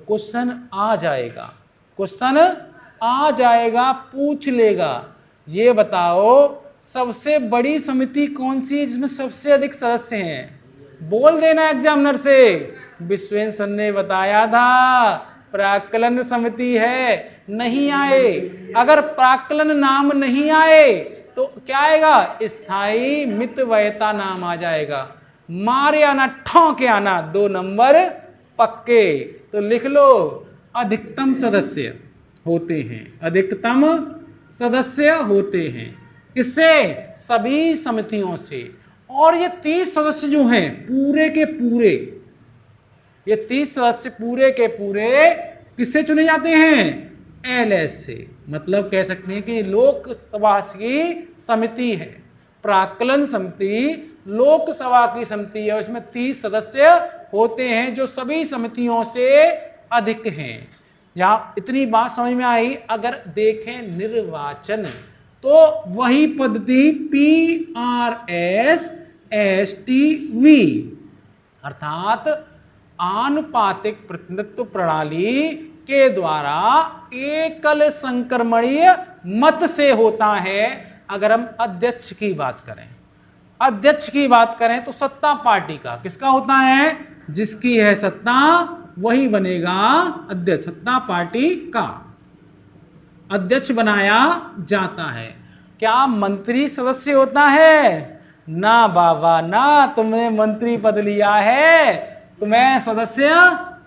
क्वेश्चन आ जाएगा, क्वेश्चन आ जाएगा, पूछ लेगा। ये बताओ सबसे बड़ी समिति कौन सी है जिसमें सबसे अधिक सदस्य हैं? बोल देना एग्जामिनर से। विश्वेन्द्र सर ने बताया था प्राक्कलन समिति है। नहीं आए, अगर प्राक्कलन नाम नहीं आए तो क्या आएगा? स्थायी मितव्ययता नाम आ जाएगा। मारे आना, ठोंके आना, 2 नंबर पक्के। तो लिख लो अधिकतम सदस्य होते हैं, अधिकतम सदस्य होते हैं इससे सभी समितियों से। और ये 30 सदस्य जो हैं पूरे के पूरे, ये 30 सदस्य पूरे के पूरे किससे चुने जाते हैं? एलएस से। मतलब कह सकते हैं कि लोकसभा की समिति है। प्राक्कलन समिति लोकसभा की समिति है, उसमें 30 सदस्य होते हैं जो सभी समितियों से अधिक हैं। यहां इतनी बात समझ में आई। अगर देखें निर्वाचन तो वही पद्धति PRSSTV अर्थात आनुपातिक प्रतिनिधित्व प्रणाली के द्वारा एकल संक्रमणीय मत से होता है। अगर हम अध्यक्ष की बात करें, अध्यक्ष की बात करें तो सत्ता पार्टी का किसका होता है? जिसकी है सत्ता वही बनेगा अध्यक्ष। सत्ता पार्टी का अध्यक्ष बनाया जाता है। क्या मंत्री सदस्य होता है? ना बाबा ना, तुमने मंत्री पद लिया है, तुम्हें सदस्य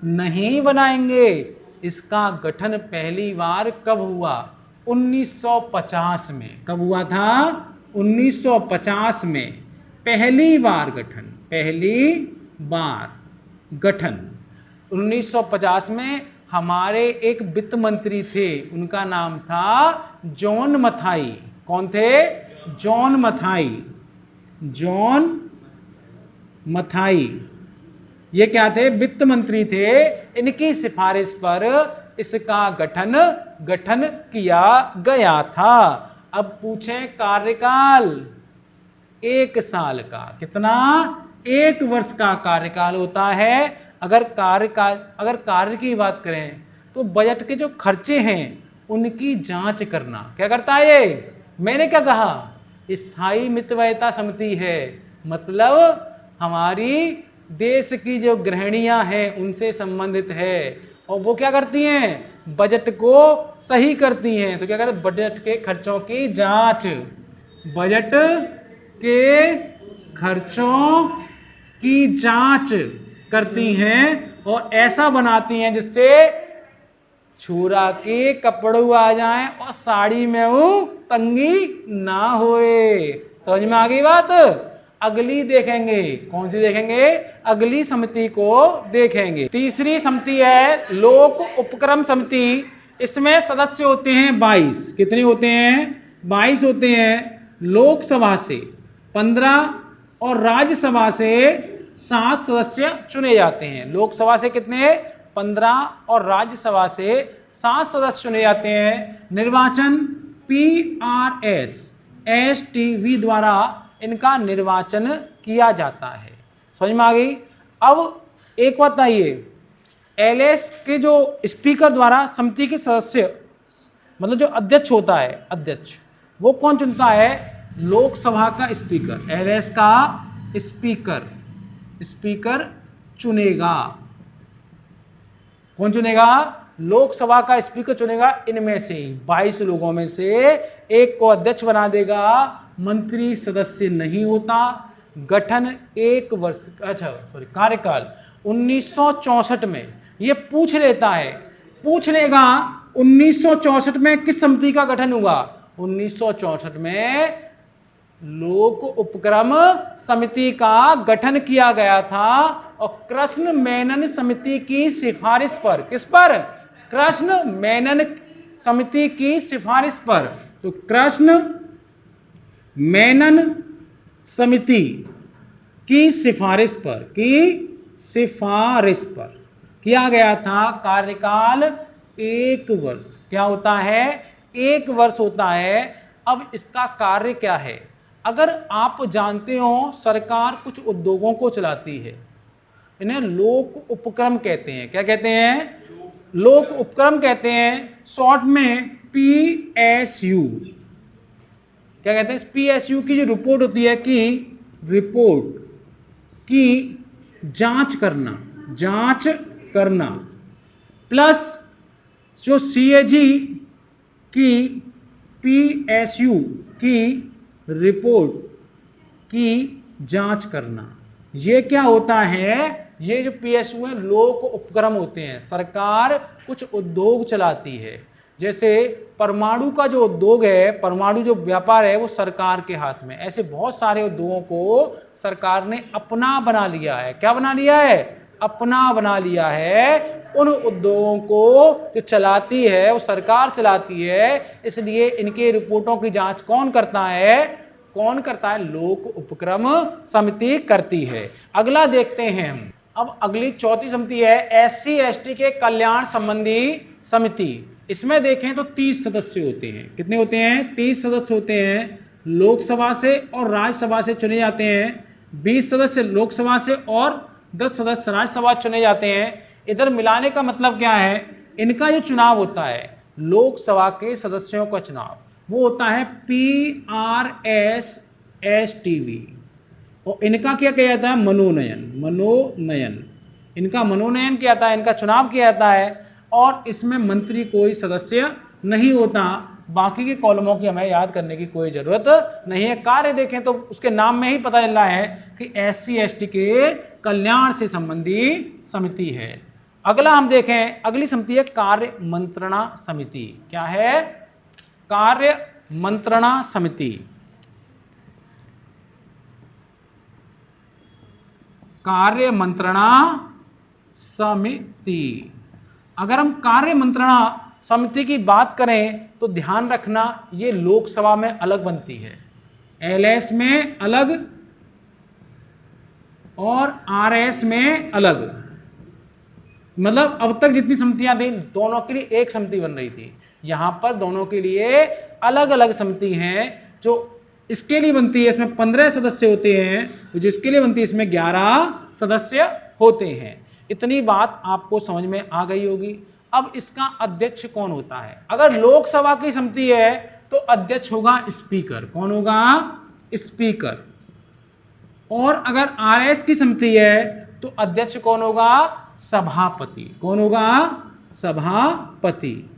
नहीं बनाएंगे। इसका गठन पहली बार कब हुआ? 1950 में। कब हुआ था? 1950 में पहली बार गठन, पहली बार गठन 1950 में। हमारे एक वित्त मंत्री थे, उनका नाम था जॉन मथाई। कौन थे? जॉन मथाई। जॉन मथाई ये क्या थे? वित्त मंत्री थे। इनकी सिफारिश पर इसका गठन किया गया था। अब पूछें कार्यकाल 1 साल का। कितना? 1 वर्ष का कार्यकाल होता है। अगर कार्य की बात करें तो बजट के जो खर्चे हैं उनकी जांच करना क्या करता है ये? मैंने क्या कहा? स्थायी मितव्ययता समिति है। मतलब हमारी देश की जो गृहिणियां हैं उनसे संबंधित है और वो क्या करती हैं? बजट को सही करती हैं। तो क्या करते? बजट के खर्चों की जांच, बजट के खर्चों की जांच करती हैं और ऐसा बनाती हैं जिससे छुरा के कपड़ों आ जाएं और साड़ी में वो तंगी ना होए। समझ में आ गई बात? अगली देखेंगे, कौन सी देखेंगे? अगली समिति को देखेंगे। तीसरी समिति है लोक उपक्रम समिति। इसमें सदस्य होते हैं 22। कितने होते हैं? 22 होते हैं। लोकसभा से 15 और राज्यसभा से 7 सदस्य चुने जाते हैं। लोकसभा से कितने? 15 और राज्यसभा से 7 सदस्य चुने जाते हैं। निर्वाचन PRSSTV द्वारा इनका निर्वाचन किया जाता है। समझ में आ गई। अब एक बात आइए, LS के जो स्पीकर द्वारा समिति के सदस्य, मतलब जो अध्यक्ष होता है, अध्यक्ष वो कौन चुनता है? लोकसभा का स्पीकर, LS का स्पीकर चुनेगा। कौन चुनेगा? लोकसभा का स्पीकर चुनेगा। इनमें से 22 लोगों में से एक को अध्यक्ष बना देगा। मंत्री सदस्य नहीं होता। गठन 1 वर्ष, कार्यकाल 1964 में ये पूछ लेता है, पूछ लेगा 1964 में किस समिति का गठन हुआ? 1964 में लोक उपक्रम समिति का गठन किया गया था और कृष्ण मेनन समिति की सिफारिश पर, किस पर? कृष्ण मेनन समिति की सिफारिश पर। तो कृष्ण मेनन समिति की सिफारिश पर किया गया था। कार्यकाल 1 वर्ष। क्या होता है? 1 वर्ष होता है। अब इसका कार्य क्या है? अगर आप जानते हो, सरकार कुछ उद्योगों को चलाती है, इन्हें लोक उपक्रम कहते हैं। क्या कहते हैं? लोक उपक्रम कहते हैं। शॉर्ट में PSU। क्या कहते हैं? PSU की जो रिपोर्ट होती है, रिपोर्ट की जांच करना प्लस जो CAG की PSU की रिपोर्ट की जांच करना। ये क्या होता है? ये जो PSU है, लोक उपक्रम होते हैं। सरकार कुछ उद्योग चलाती है, जैसे परमाणु का जो उद्योग है, परमाणु जो व्यापार है, वो सरकार के हाथ में। ऐसे बहुत सारे उद्योगों को सरकार ने अपना बना लिया है। क्या बना लिया है? अपना बना लिया है। उन उद्योगों को जो चलाती है वो सरकार चलाती है, इसलिए इनके रिपोर्टों की जांच कौन करता है? लोक उपक्रम समिति करती है। अगला देखते हैं हम। अब अगली चौथी समिति है SC ST के कल्याण संबंधी समिति। इसमें देखें तो 30 सदस्य होते हैं। कितने होते हैं? 30 सदस्य होते हैं। लोकसभा से और राज्यसभा से चुने जाते हैं। 20 सदस्य लोकसभा से और 10 सदस्य राज्यसभा चुने जाते हैं। इधर मिलाने का मतलब क्या है? इनका जो चुनाव होता है, लोकसभा के सदस्यों का चुनाव, वो होता है PRSSTV और इनका क्या किया जाता है? मनोनयन। इनका मनोनयन किया जाता है, इनका चुनाव किया जाता है और इसमें मंत्री कोई सदस्य नहीं होता। बाकी के कॉलमों की हमें याद करने की कोई जरूरत नहीं है। कार्य देखें तो उसके नाम में ही पता चल रहा है कि SC ST के कल्याण से संबंधी समिति है। अगला हम देखें, अगली समिति है कार्य मंत्रणा समिति। क्या है? कार्य मंत्रणा समिति। कार्य मंत्रणा समिति। अगर हम कार्य मंत्रणा समिति की बात करें तो ध्यान रखना, ये लोकसभा में अलग बनती है, LS में अलग और RS में अलग। मतलब अब तक जितनी समितियां थी, दोनों के लिए एक समिति बन रही थी। यहां पर दोनों के लिए अलग अलग समिति हैं। जो इसके लिए बनती है, इसमें 15 सदस्य होते हैं। जो इसके लिए बनती है, इसमें 11 सदस्य होते हैं। इतनी बात आपको समझ में आ गई होगी। अब इसका अध्यक्ष कौन होता है? अगर लोकसभा की समिति है तो अध्यक्ष होगा स्पीकर। कौन होगा? स्पीकर। और अगर RS की समिति है तो अध्यक्ष कौन होगा? सभापति। कौन होगा? सभापति।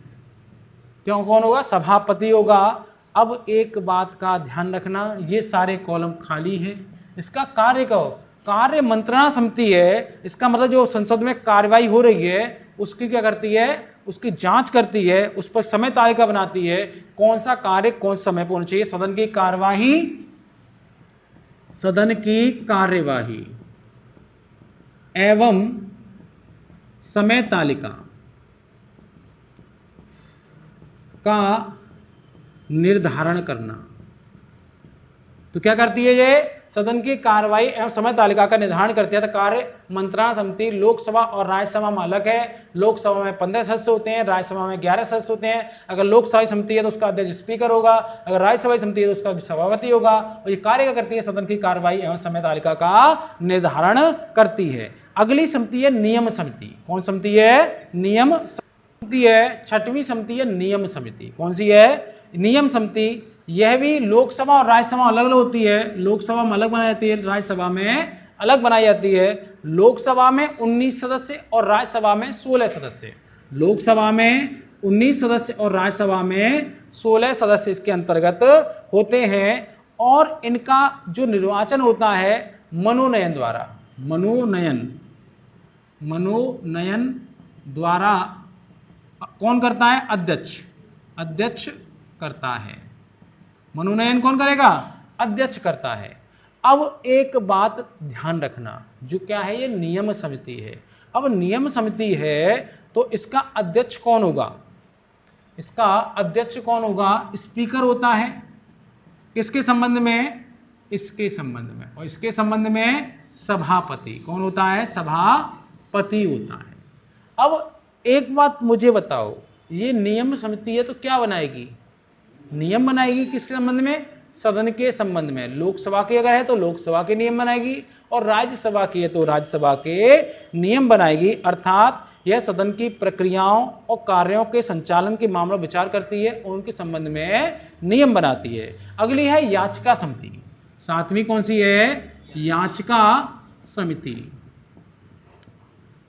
क्यों? कौन होगा? सभापति होगा। अब एक बात का ध्यान रखना, ये सारे कॉलम खाली हैं। इसका कार्य कहो, कार्य मंत्रणा समिति है, इसका मतलब जो संसद में कार्यवाही हो रही है उसकी क्या करती है? उसकी जांच करती है, उस पर समय तालिका बनाती है, कौन सा कार्य कौन समय पर होना चाहिए। सदन की कार्यवाही एवं समय तालिका का निर्धारण करना। तो क्या करती है ये? सदन की कार्रवाई एवं समय तालिका का निर्धारण करती है। तो कार्य मंत्रणा समिति लोकसभा और राज्यसभा में अलग है। लोकसभा में 15 सदस्य होते हैं, राज्यसभा में 11 सदस्य होते हैं। अगर लोकसभा समिति है तो उसका अध्यक्ष स्पीकर होगा, अगर राज्यसभा समिति है तो उसका सभापति होगा। और ये कार्य क्या करती है? सदन की कार्रवाई एवं समय तालिका का निर्धारण करती है। अगली समिति है नियम समिति। कौन समिति है? नियम समिति है। छठवीं समिति है नियम समिति। कौन सी है? नियम समिति। यह भी लोकसभा और राज्यसभा अलग अलग होती है। लोकसभा में अलग बनाई जाती है, राज्यसभा में अलग बनाई जाती है। लोकसभा में 19 सदस्य और राज्यसभा में 16 सदस्य। लोकसभा में 19 सदस्य और राज्यसभा में 16 सदस्य इसके अंतर्गत होते हैं। और इनका जो निर्वाचन होता है मनोनयन द्वारा, मनोनयन द्वारा कौन करता है? अध्यक्ष करता है। मनोनयन कौन करेगा? अध्यक्ष करता है। अब एक बात ध्यान रखना, जो क्या है? ये नियम समिति है। अब नियम समिति है तो इसका अध्यक्ष कौन होगा? इसका अध्यक्ष कौन होगा? स्पीकर होता है। किसके संबंध में? इसके संबंध में। और इसके संबंध में सभापति कौन होता है? सभापति होता है। अब एक बात मुझे बताओ, ये नियम समिति है तो क्या बनाएगी? नियम बनाएगी। किसके संबंध में? सदन के संबंध में। लोकसभा की अगर है तो लोकसभा के नियम बनाएगी, और राज्यसभा की है तो राज्यसभा के नियम बनाएगी। अर्थात यह सदन की प्रक्रियाओं और कार्यों के संचालन के मामलों विचार करती है और उनके संबंध में नियम बनाती है। अगली है याचिका समिति। सातवीं कौन सी है? याचिका समिति।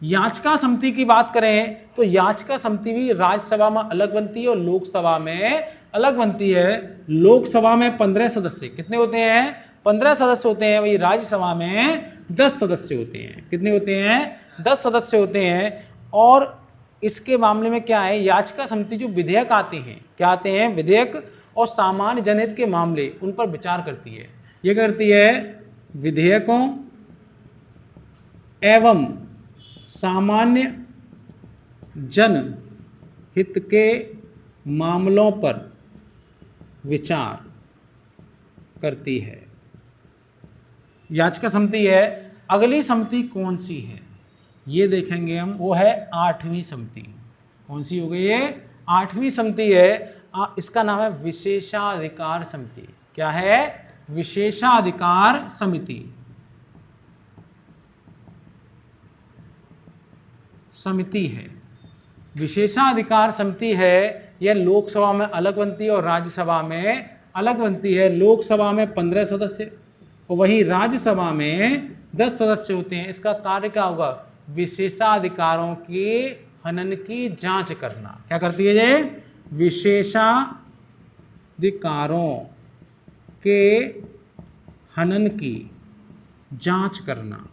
याचिका समिति की बात करें तो याचिका समिति भी राज्यसभा में अलग बनती है और लोकसभा में अलग बनती है। लोकसभा में 15 सदस्य। कितने होते हैं? 15 सदस्य होते हैं। वही राज्यसभा में 10 सदस्य होते हैं। कितने होते हैं? 10 सदस्य होते हैं। और इसके मामले में क्या है? याचिका समिति जो विधेयक आते हैं, क्या आते हैं? विधेयक और सामान्य जनहित के मामले, उन पर विचार करती है। ये करती है विधेयकों एवं सामान्य जनहित के मामलों पर विचार करती है। याचिका समिति है। अगली समिति कौन सी है ये देखेंगे हम, वो है 8वीं समिति। कौन सी हो गई ये? 8वीं समिति है। इसका नाम है विशेषाधिकार समिति। क्या है? विशेषाधिकार समिति। समिति है, विशेषाधिकार समिति है। यह लोकसभा में अलग बनती है और राज्यसभा में अलग बनती है। लोकसभा में 15 सदस्य और वही राज्यसभा में 10 सदस्य होते हैं। इसका कार्य क्या होगा? विशेषाधिकारों के हनन की जांच करना। क्या करती है ये? विशेषाधिकारों के हनन की जांच करना।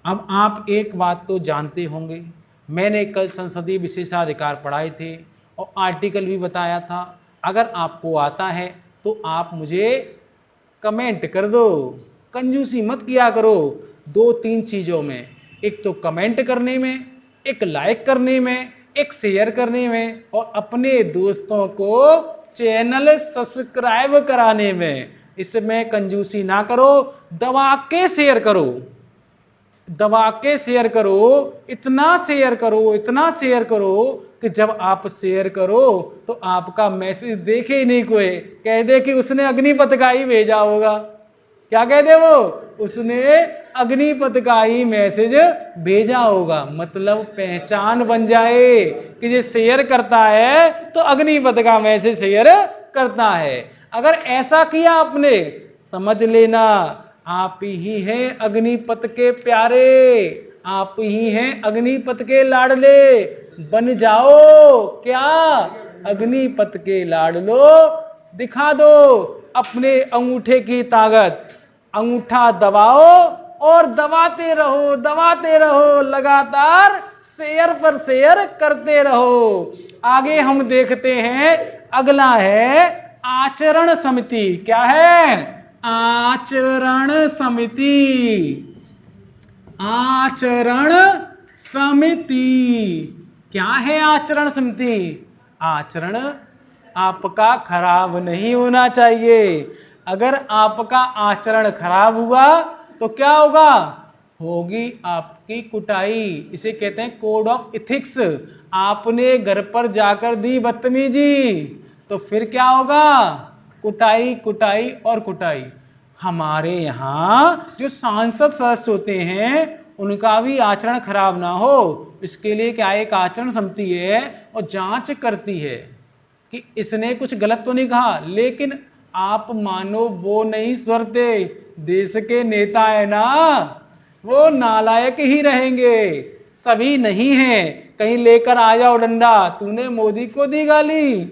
अब आप एक बात तो जानते होंगे, मैंने कल संसदीय विशेषाधिकार पढ़ाए थे और आर्टिकल भी बताया था। अगर आपको आता है तो आप मुझे कमेंट कर दो। कंजूसी मत किया करो 2-3 चीजों में, एक तो कमेंट करने में, एक लाइक करने में, एक शेयर करने में, और अपने दोस्तों को चैनल सब्सक्राइब कराने में। इसमें कंजूसी ना करो, दबा के शेयर करो, दबा के शेयर करो। इतना शेयर करो, इतना शेयर करो कि जब आप शेयर करो तो आपका मैसेज देखे ही नहीं कोई, कह दे कि उसने अग्निपथ का ही भेजा होगा। क्या कह दे वो? उसने अग्निपथ का ही मैसेज भेजा होगा। मतलब पहचान बन जाए कि ये शेयर करता है तो अग्निपथ का मैसेज शेयर करता है। अगर ऐसा किया आपने, समझ लेना आप ही हैं अग्निपथ के प्यारे, आप ही हैं अग्निपथ के लाडले। बन जाओ क्या? अग्निपथ के लाडलो। दिखा दो अपने अंगूठे की ताकत। अंगूठा दबाओ और दबाते रहो लगातार शेयर पर शेयर करते रहो। आगे हम देखते हैं, अगला है आचरण समिति। क्या है? आचरण समिति। आचरण समिति क्या है? आचरण समिति, आचरण आपका खराब नहीं होना चाहिए, अगर आपका आचरण खराब हुआ तो क्या होगा, होगी आपकी कुटाई। इसे कहते हैं कोड ऑफ इथिक्स। आपने घर पर जाकर दी बदतमीजी तो फिर क्या होगा, कुटाई कुटाई और कुटाई। हमारे यहाँ जो सांसद सदस्य होते हैं उनका भी आचरण खराब ना हो, इसके लिए क्या एक आचरण समिति है और जांच करती है कि इसने कुछ गलत तो नहीं कहा। लेकिन आप मानो वो नहीं सुधरते, देश के नेता है ना, वो नालायक ही रहेंगे, सभी नहीं है। कहीं लेकर आ जाओ डंडा, तूने मोदी को दी गाली।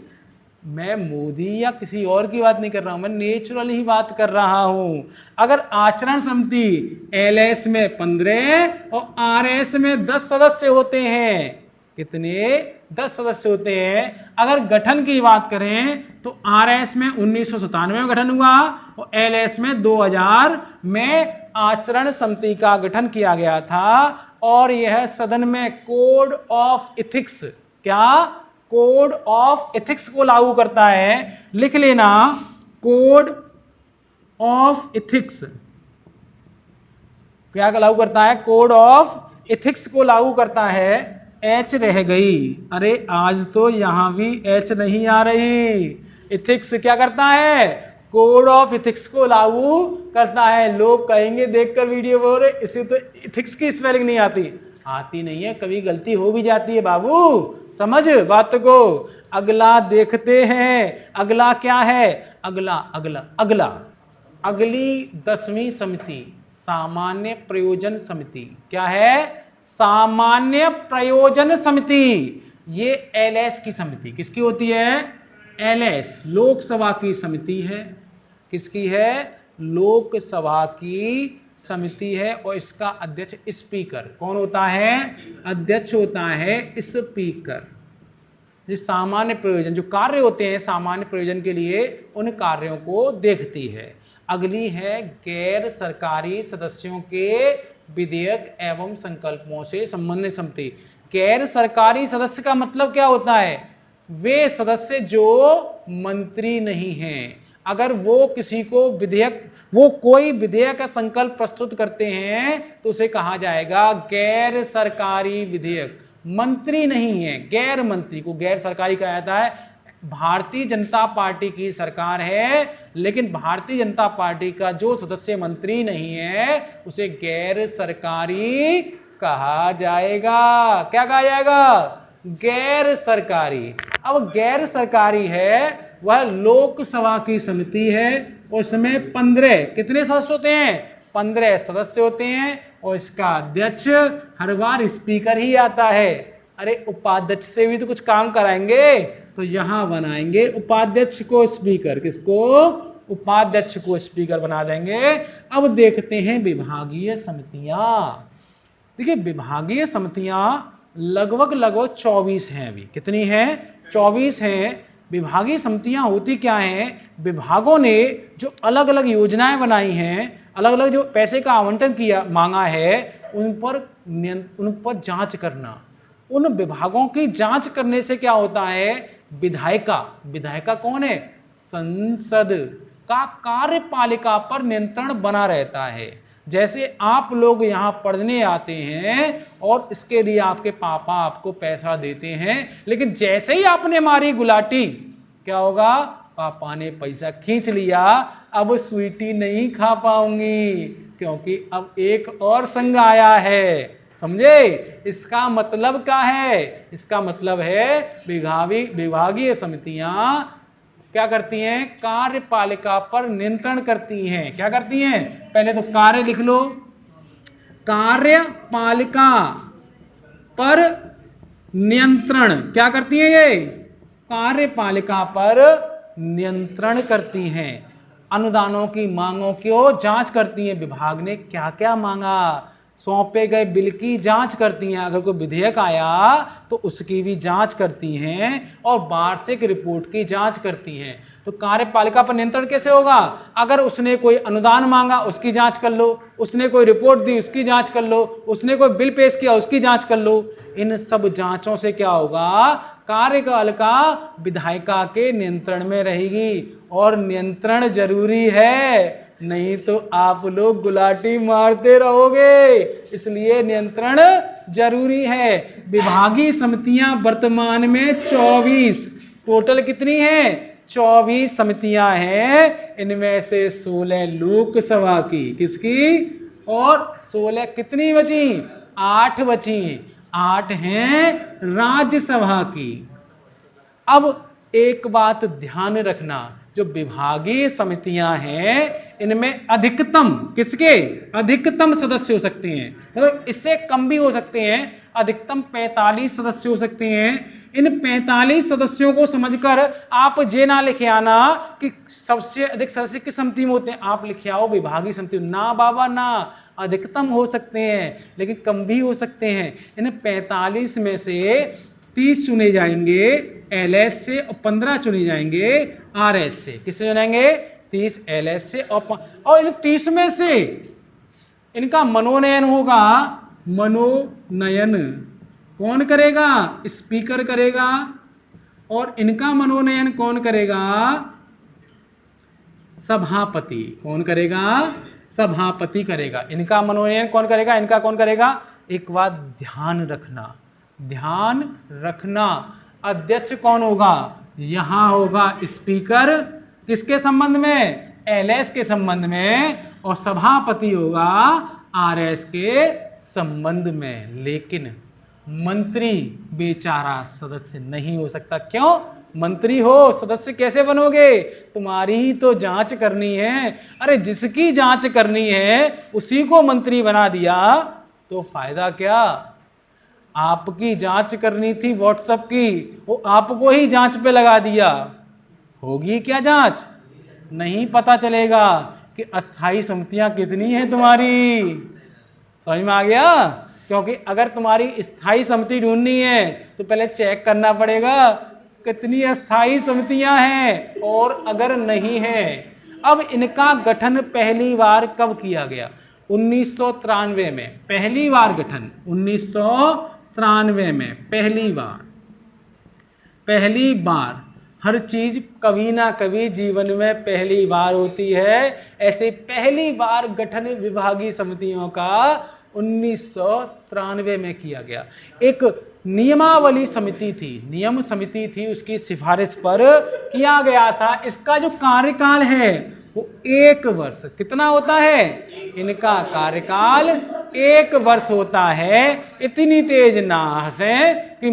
मैं मोदी या किसी और की बात नहीं कर रहा हूं, मैं नेचुरल ही बात कर रहा हूं। अगर आचरण समिति एलएस में 15 और आरएस में 10 सदस्य होते हैं, कितने, 10 सदस्य होते हैं। अगर गठन की बात करें तो आरएस में 1997 में गठन हुआ और एलएस में 2000 में आचरण समिति का गठन किया गया था। और यह सदन में कोड ऑफ इथिक्स, क्या, कोड ऑफ इथिक्स को लागू करता है। लिख लेना, कोड ऑफ इथिक्स क्या लागू करता है, कोड ऑफ इथिक्स को लागू करता है। एच रह गई, अरे आज तो यहां भी एच नहीं आ रही। इथिक्स क्या करता है, कोड ऑफ इथिक्स को लागू करता है। लोग कहेंगे देखकर वीडियो बोल रहे, इसे तो इथिक्स की स्पेलिंग नहीं आती। आती नहीं है, कभी गलती हो भी जाती है बाबू, समझ बात को। अगला देखते हैं, अगला क्या है, अगला अगला अगला अगली 10वीं समिति सामान्य प्रयोजन समिति। क्या है, सामान्य प्रयोजन समिति। ये एलएस की समिति किसकी होती है, एलएस लोकसभा की समिति है। किसकी है, लोकसभा की समिति है। और इसका अध्यक्ष स्पीकर कौन होता है, अध्यक्ष होता है स्पीकर। जो सामान्य प्रयोजन, जो कार्य होते हैं सामान्य प्रयोजन के लिए, उन कार्यों को देखती है। अगली है गैर सरकारी सदस्यों के विधेयक एवं संकल्पों से संबंधित समिति। गैर सरकारी सदस्य का मतलब क्या होता है, वे सदस्य जो मंत्री नहीं हैं। अगर वो किसी को विधेयक, वो कोई विधेयक या संकल्प प्रस्तुत करते हैं तो उसे कहा जाएगा गैर सरकारी विधेयक। मंत्री नहीं है, गैर मंत्री को गैर सरकारी कहा जाता है। भारतीय जनता पार्टी की सरकार है, लेकिन भारतीय जनता पार्टी का जो सदस्य मंत्री नहीं है उसे गैर सरकारी कहा जाएगा। क्या कहा जाएगा, गैर सरकारी। अब गैर सरकारी है वह लोकसभा की समिति है, उसमें 15 कितने सदस्य होते हैं, 15 सदस्य होते हैं। और इसका अध्यक्ष हर बार स्पीकर ही आता है। अरे उपाध्यक्ष से भी तो कुछ काम कराएंगे, तो यहां बनाएंगे उपाध्यक्ष को स्पीकर। किसको, उपाध्यक्ष को स्पीकर बना देंगे। अब देखते हैं विभागीय समितियां। देखिए विभागीय समितियां लगभग 24 हैं। अभी कितनी हैं, 24 हैं। विभागीय समितियां होती क्या हैं, विभागों ने जो अलग अलग योजनाएं बनाई हैं, अलग अलग जो पैसे का आवंटन किया मांगा है, उन पर जांच करना। उन विभागों की जांच करने से क्या होता है, विधायिका कौन है, संसद का कार्यपालिका पर नियंत्रण बना रहता है। जैसे आप लोग यहाँ पढ़ने आते हैं और इसके लिए आपके पापा आपको पैसा देते हैं, लेकिन जैसे ही आपने मारी गुलाटी, क्या होगा, पापा ने पैसा खींच लिया, अब स्वीटी नहीं खा पाऊंगी क्योंकि अब एक और संघ आया है। समझे, इसका मतलब क्या है, इसका मतलब है विभागीय समितियां क्या करती हैं, कार्यपालिका पर नियंत्रण करती हैं। क्या करती हैं, पहले तो कार्य लिख लो, कार्यपालिका पर नियंत्रण क्या करती हैं, ये कार्यपालिका पर नियंत्रण करती हैं। अनुदानों की मांगों की जांच करती हैं, विभाग ने क्या क्या मांगा, सौंपे गए बिल की जांच करती हैं। अगर कोई विधेयक आया तो उसकी भी जांच करती हैं और वार्षिक रिपोर्ट की जांच करती हैं। तो कार्यपालिका पर नियंत्रण कैसे होगा, अगर उसने कोई अनुदान मांगा उसकी जांच कर लो, उसने कोई रिपोर्ट दी उसकी जांच कर लो, उसने कोई बिल पेश किया उसकी जांच कर लो। इन सब जांचों से क्या होगा, कार्यपालिका विधायिका के नियंत्रण में रहेगी। और नियंत्रण जरूरी है, नहीं तो आप लोग गुलाटी मारते रहोगे। इसलिए नियंत्रण जरूरी है। विभागीय समितियां वर्तमान में 24, टोटल कितनी हैं? 24 समितियां हैं। इनमें से 16 लोकसभा की, किसकी? और 16 कितनी बची? 8 बची। 8 हैं राज्यसभा की। अब एक बात ध्यान रखना, जो विभागीय समितियां हैं इनमें अधिकतम किसके? अधिकतम सदस्य हो सकते हैं, मतलब इससे कम भी हो सकते हैं। अधिकतम 45 सदस्य हो सकते हैं। इन 45 सदस्यों को समझकर आप ये ना लिखे आना कि सबसे अधिक सदस्य किस समिति में होते हैं, आप लिखे आओ विभागीय समिति। ना बाबा ना, अधिकतम हो सकते हैं लेकिन कम भी हो सकते हैं। इन 45 में से 30 चुने जाएंगे एलएस से और 15 चुने जाएंगे आरएस से। किससे चुनेंगे? 30 एलएस से और इन 30 में से इनका मनोनयन होगा। मनोनयन कौन करेगा? स्पीकर करेगा। और इनका मनोनयन कौन करेगा? सभापति। कौन करेगा? सभापति करेगा। इनका मनोनयन कौन करेगा? इनका कौन करेगा? एक बात ध्यान रखना, ध्यान रखना, अध्यक्ष कौन होगा? यहां होगा स्पीकर, किसके संबंध में? एलएस के संबंध में। और सभापति होगा आरएस के संबंध में। लेकिन मंत्री बेचारा सदस्य नहीं हो सकता। क्यों? मंत्री हो सदस्य कैसे बनोगे? तुम्हारी ही तो जांच करनी है। अरे जिसकी जांच करनी है उसी को मंत्री बना दिया तो फायदा क्या? आपकी जांच करनी थी व्हाट्सएप की, वो आपको ही जांच पे लगा दिया, होगी क्या जांच? नहीं पता चलेगा कि अस्थाई समितियां कितनी हैं तुम्हारी। समझ में आ गया? क्योंकि अगर तुम्हारी स्थायी समिति ढूंढनी है तो पहले चेक करना पड़ेगा कितनी अस्थाई समितियां हैं, और अगर नहीं है। अब इनका गठन पहली बार कब किया गया? 1993 में पहली बार गठन। 1993 में पहली बार। हर चीज कभी ना कभी जीवन में पहली बार होती है। ऐसे पहली बार गठन विभागीय समितियों का 1993 में किया गया। एक नियमावली समिति थी, नियम समिति थी, उसकी सिफारिश पर किया गया था। इसका जो कार्यकाल है वो 1 वर्ष। कितना होता है? इनका कार्यकाल 1 वर्ष होता है। इतनी तेज ना हंसें कि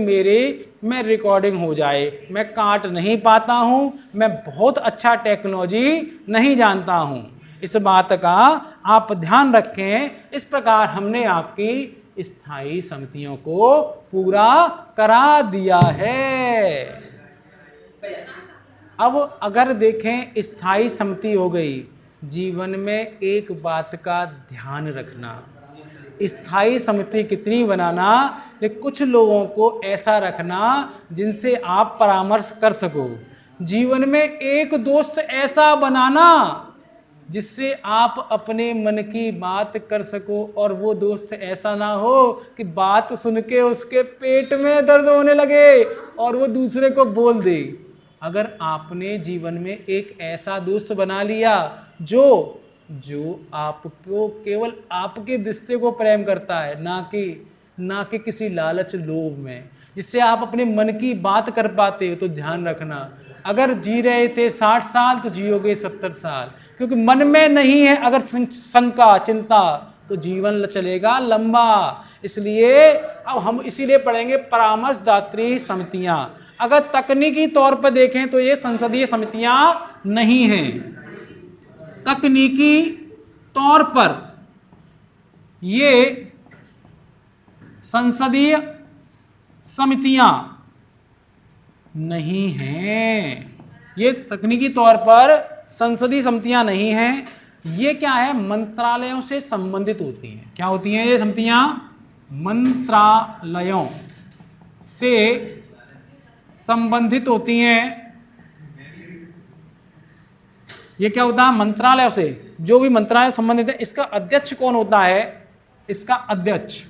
मैं रिकॉर्डिंग हो जाए। मैं काट नहीं पाता हूं, मैं बहुत अच्छा टेक्नोलॉजी नहीं जानता हूं। इस बात का आप ध्यान रखें। इस प्रकार हमने आपकी स्थायी समितियों को पूरा करा दिया है। अब अगर देखें स्थायी समिति हो गई, जीवन में एक बात का ध्यान रखना, स्थायी समिति कितनी बनाना, लेकिन कुछ लोगों को ऐसा रखना जिनसे आप परामर्श कर सको। जीवन में एक दोस्त ऐसा बनाना जिससे आप अपने मन की बात कर सको, और वो दोस्त ऐसा ना हो कि बात सुन के उसके पेट में दर्द होने लगे और वो दूसरे को बोल दे। अगर आपने जीवन में एक ऐसा दोस्त बना लिया जो आपको केवल आपके रिश्ते को प्रेम करता है, ना कि किसी लालच लोभ में, जिससे आप अपने मन की बात कर पाते हो, तो ध्यान रखना, अगर जी रहे थे 60 साल तो जियोगे 70 साल। क्योंकि मन में नहीं है अगर शंका चिंता तो जीवन चलेगा लंबा। इसलिए अब हम इसीलिए पढ़ेंगे परामर्शदात्री समितियां। अगर तकनीकी तौर पर देखें तो ये संसदीय समितियां नहीं हैं। तकनीकी तौर पर ये संसदीय समितियां नहीं हैं। ये तकनीकी तौर पर संसदीय समितियां नहीं हैं। ये क्या है? मंत्रालयों से संबंधित होती हैं। क्या होती हैं ये समितियां? मंत्रालयों से संबंधित होती हैं। ये क्या होता है? मंत्रालयों से, जो भी मंत्रालय संबंधित है। इसका अध्यक्ष कौन होता है? इसका अध्यक्ष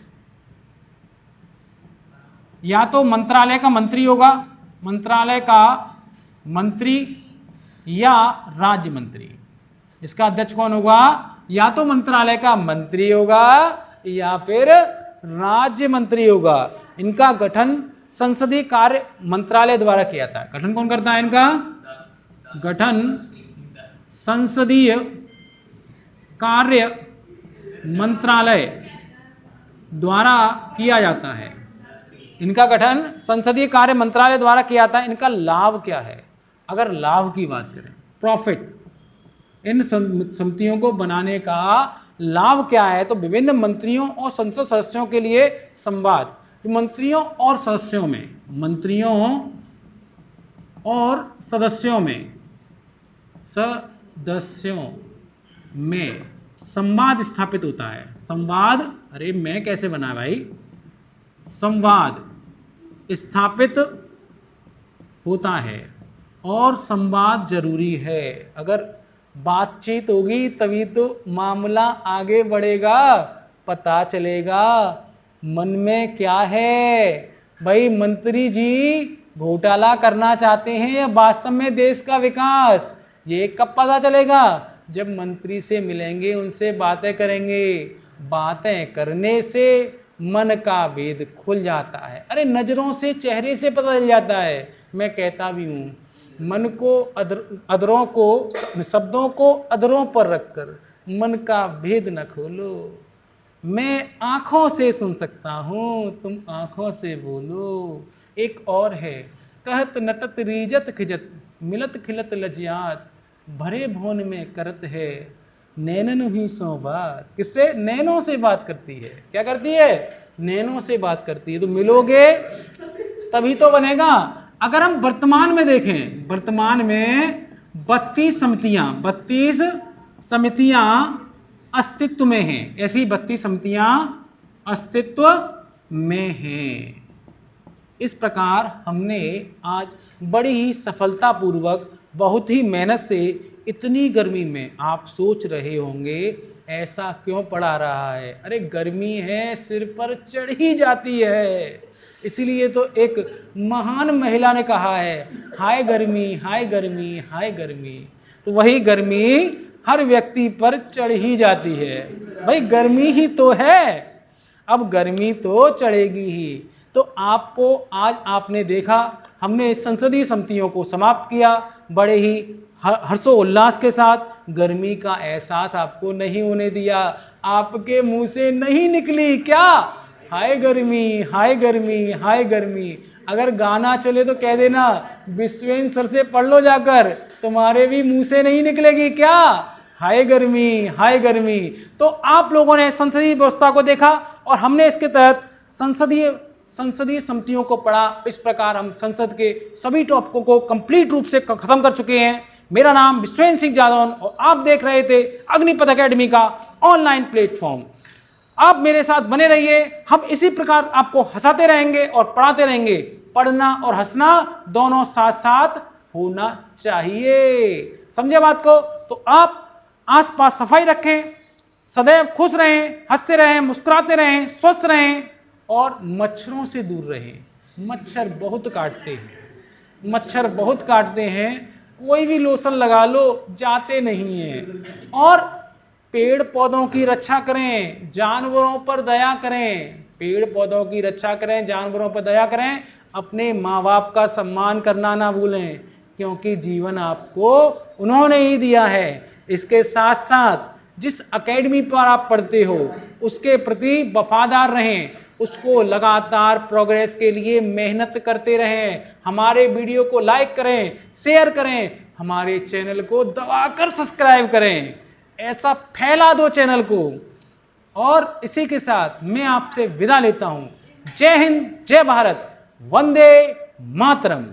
या तो मंत्रालय का मंत्री होगा, मंत्रालय का मंत्री, या राज्य मंत्री। इसका अध्यक्ष कौन होगा? या तो मंत्रालय का मंत्री होगा या फिर राज्य मंत्री होगा। इनका गठन संसदीय कार्य मंत्रालय द्वारा किया जाता है। गठन कौन करता है इनका? गठन संसदीय कार्य मंत्रालय द्वारा किया जाता है। इनका गठन संसदीय कार्य मंत्रालय द्वारा किया जाता है। इनका लाभ क्या है? अगर लाभ की बात करें, प्रॉफिट, इन समितियों को बनाने का लाभ क्या है? तो विभिन्न मंत्रियों और संसद सदस्यों के लिए संवाद। तो मंत्रियों और सदस्यों में संवाद स्थापित होता है। संवाद, अरे मैं कैसे बना भाई? संवाद स्थापित होता है और संवाद जरूरी है। अगर बातचीत होगी तभी तो मामला आगे बढ़ेगा, पता चलेगा मन में क्या है। भाई मंत्री जी घोटाला करना चाहते हैं या वास्तव में देश का विकास, ये कब पता चलेगा? जब मंत्री से मिलेंगे, उनसे बातें करेंगे। बातें करने से मन का भेद खुल जाता है। अरे नजरों से, चेहरे से पता चल जाता है। मैं कहता भी हूं, मन को अधरों को, शब्दों को अधरों पर रखकर मन का भेद न खोलो। मैं आंखों से सुन सकता हूं, तुम आंखों से बोलो। एक और है, कहत नटत रीजत खिजत, मिलत खिलत लजियात, भरे भोन में करत है नैनन हुई सो बात। किससे? नैनों से बात करती है। क्या करती है? नैनों से बात करती है। तो मिलोगे तभी तो बनेगा। अगर हम वर्तमान में देखें, वर्तमान में 32 समितियां अस्तित्व में हैं। ऐसी 32 समितियां अस्तित्व में हैं। इस प्रकार हमने आज बड़ी ही सफलतापूर्वक, बहुत ही मेहनत से, इतनी गर्मी में आप सोच रहे होंगे ऐसा क्यों पढ़ा रहा है? अरे गर्मी है, सिर पर चढ़ ही जाती है। इसीलिए तो एक महान महिला ने कहा है, हाय गर्मी, हाय गर्मी, हाय गर्मी। तो वही गर्मी हर व्यक्ति पर चढ़ ही जाती है। भाई गर्मी ही तो है, अब गर्मी तो चढ़ेगी ही। तो आपको आज आपने देखा, हमने संसदीय समितियों को समाप्त किया बड़े ही हर्षोल्लास के साथ। गर्मी का एहसास आपको नहीं होने दिया। आपके मुंह से नहीं निकली क्या? हाय गर्मी, हाय गर्मी, हाय गर्मी। अगर गाना चले तो कह देना, विश्वेन सर से पढ़ लो जाकर, तुम्हारे भी मुंह से नहीं निकलेगी क्या? हाय गर्मी, हाय गर्मी। तो आप लोगों ने संसदीय व्यवस्था को देखा और हमने इसके तहत संसदीय समितियों को पढ़ा। इस प्रकार हम संसद के सभी टॉपिकों को कंप्लीट रूप से खत्म कर चुके हैं। मेरा नाम विश्वेन सिंह जादौन और आप देख रहे थे अग्निपथ एकेडमी का ऑनलाइन प्लेटफॉर्म। आप मेरे साथ बने रहिए। हम इसी प्रकार आपको हंसाते रहेंगे और पढ़ाते रहेंगे। पढ़ना और हंसना दोनों साथ साथ होना चाहिए। समझे बात को? तो आप आसपास सफाई रखें, सदैव खुश रहें, हंसते रहें, मुस्कुराते रहें, स्वस्थ रहें और मच्छरों से दूर रहें। मच्छर बहुत काटते हैं, मच्छर बहुत काटते हैं। कोई भी लोशन लगा लो, जाते नहीं हैं। और पेड़ पौधों की रक्षा करें, जानवरों पर दया करें। पेड़ पौधों की रक्षा करें, जानवरों पर दया करें। अपने माँ बाप का सम्मान करना ना भूलें, क्योंकि जीवन आपको उन्होंने ही दिया है। इसके साथ साथ जिस एकेडमी पर आप पढ़ते हो उसके प्रति वफादार रहें, उसको लगातार प्रोग्रेस के लिए मेहनत करते रहें। हमारे वीडियो को लाइक करें, शेयर करें, हमारे चैनल को दबाकर सब्सक्राइब करें। ऐसा फैला दो चैनल को। और इसी के साथ मैं आपसे विदा लेता हूं। जय हिंद, जय भारत, वंदे मातरम।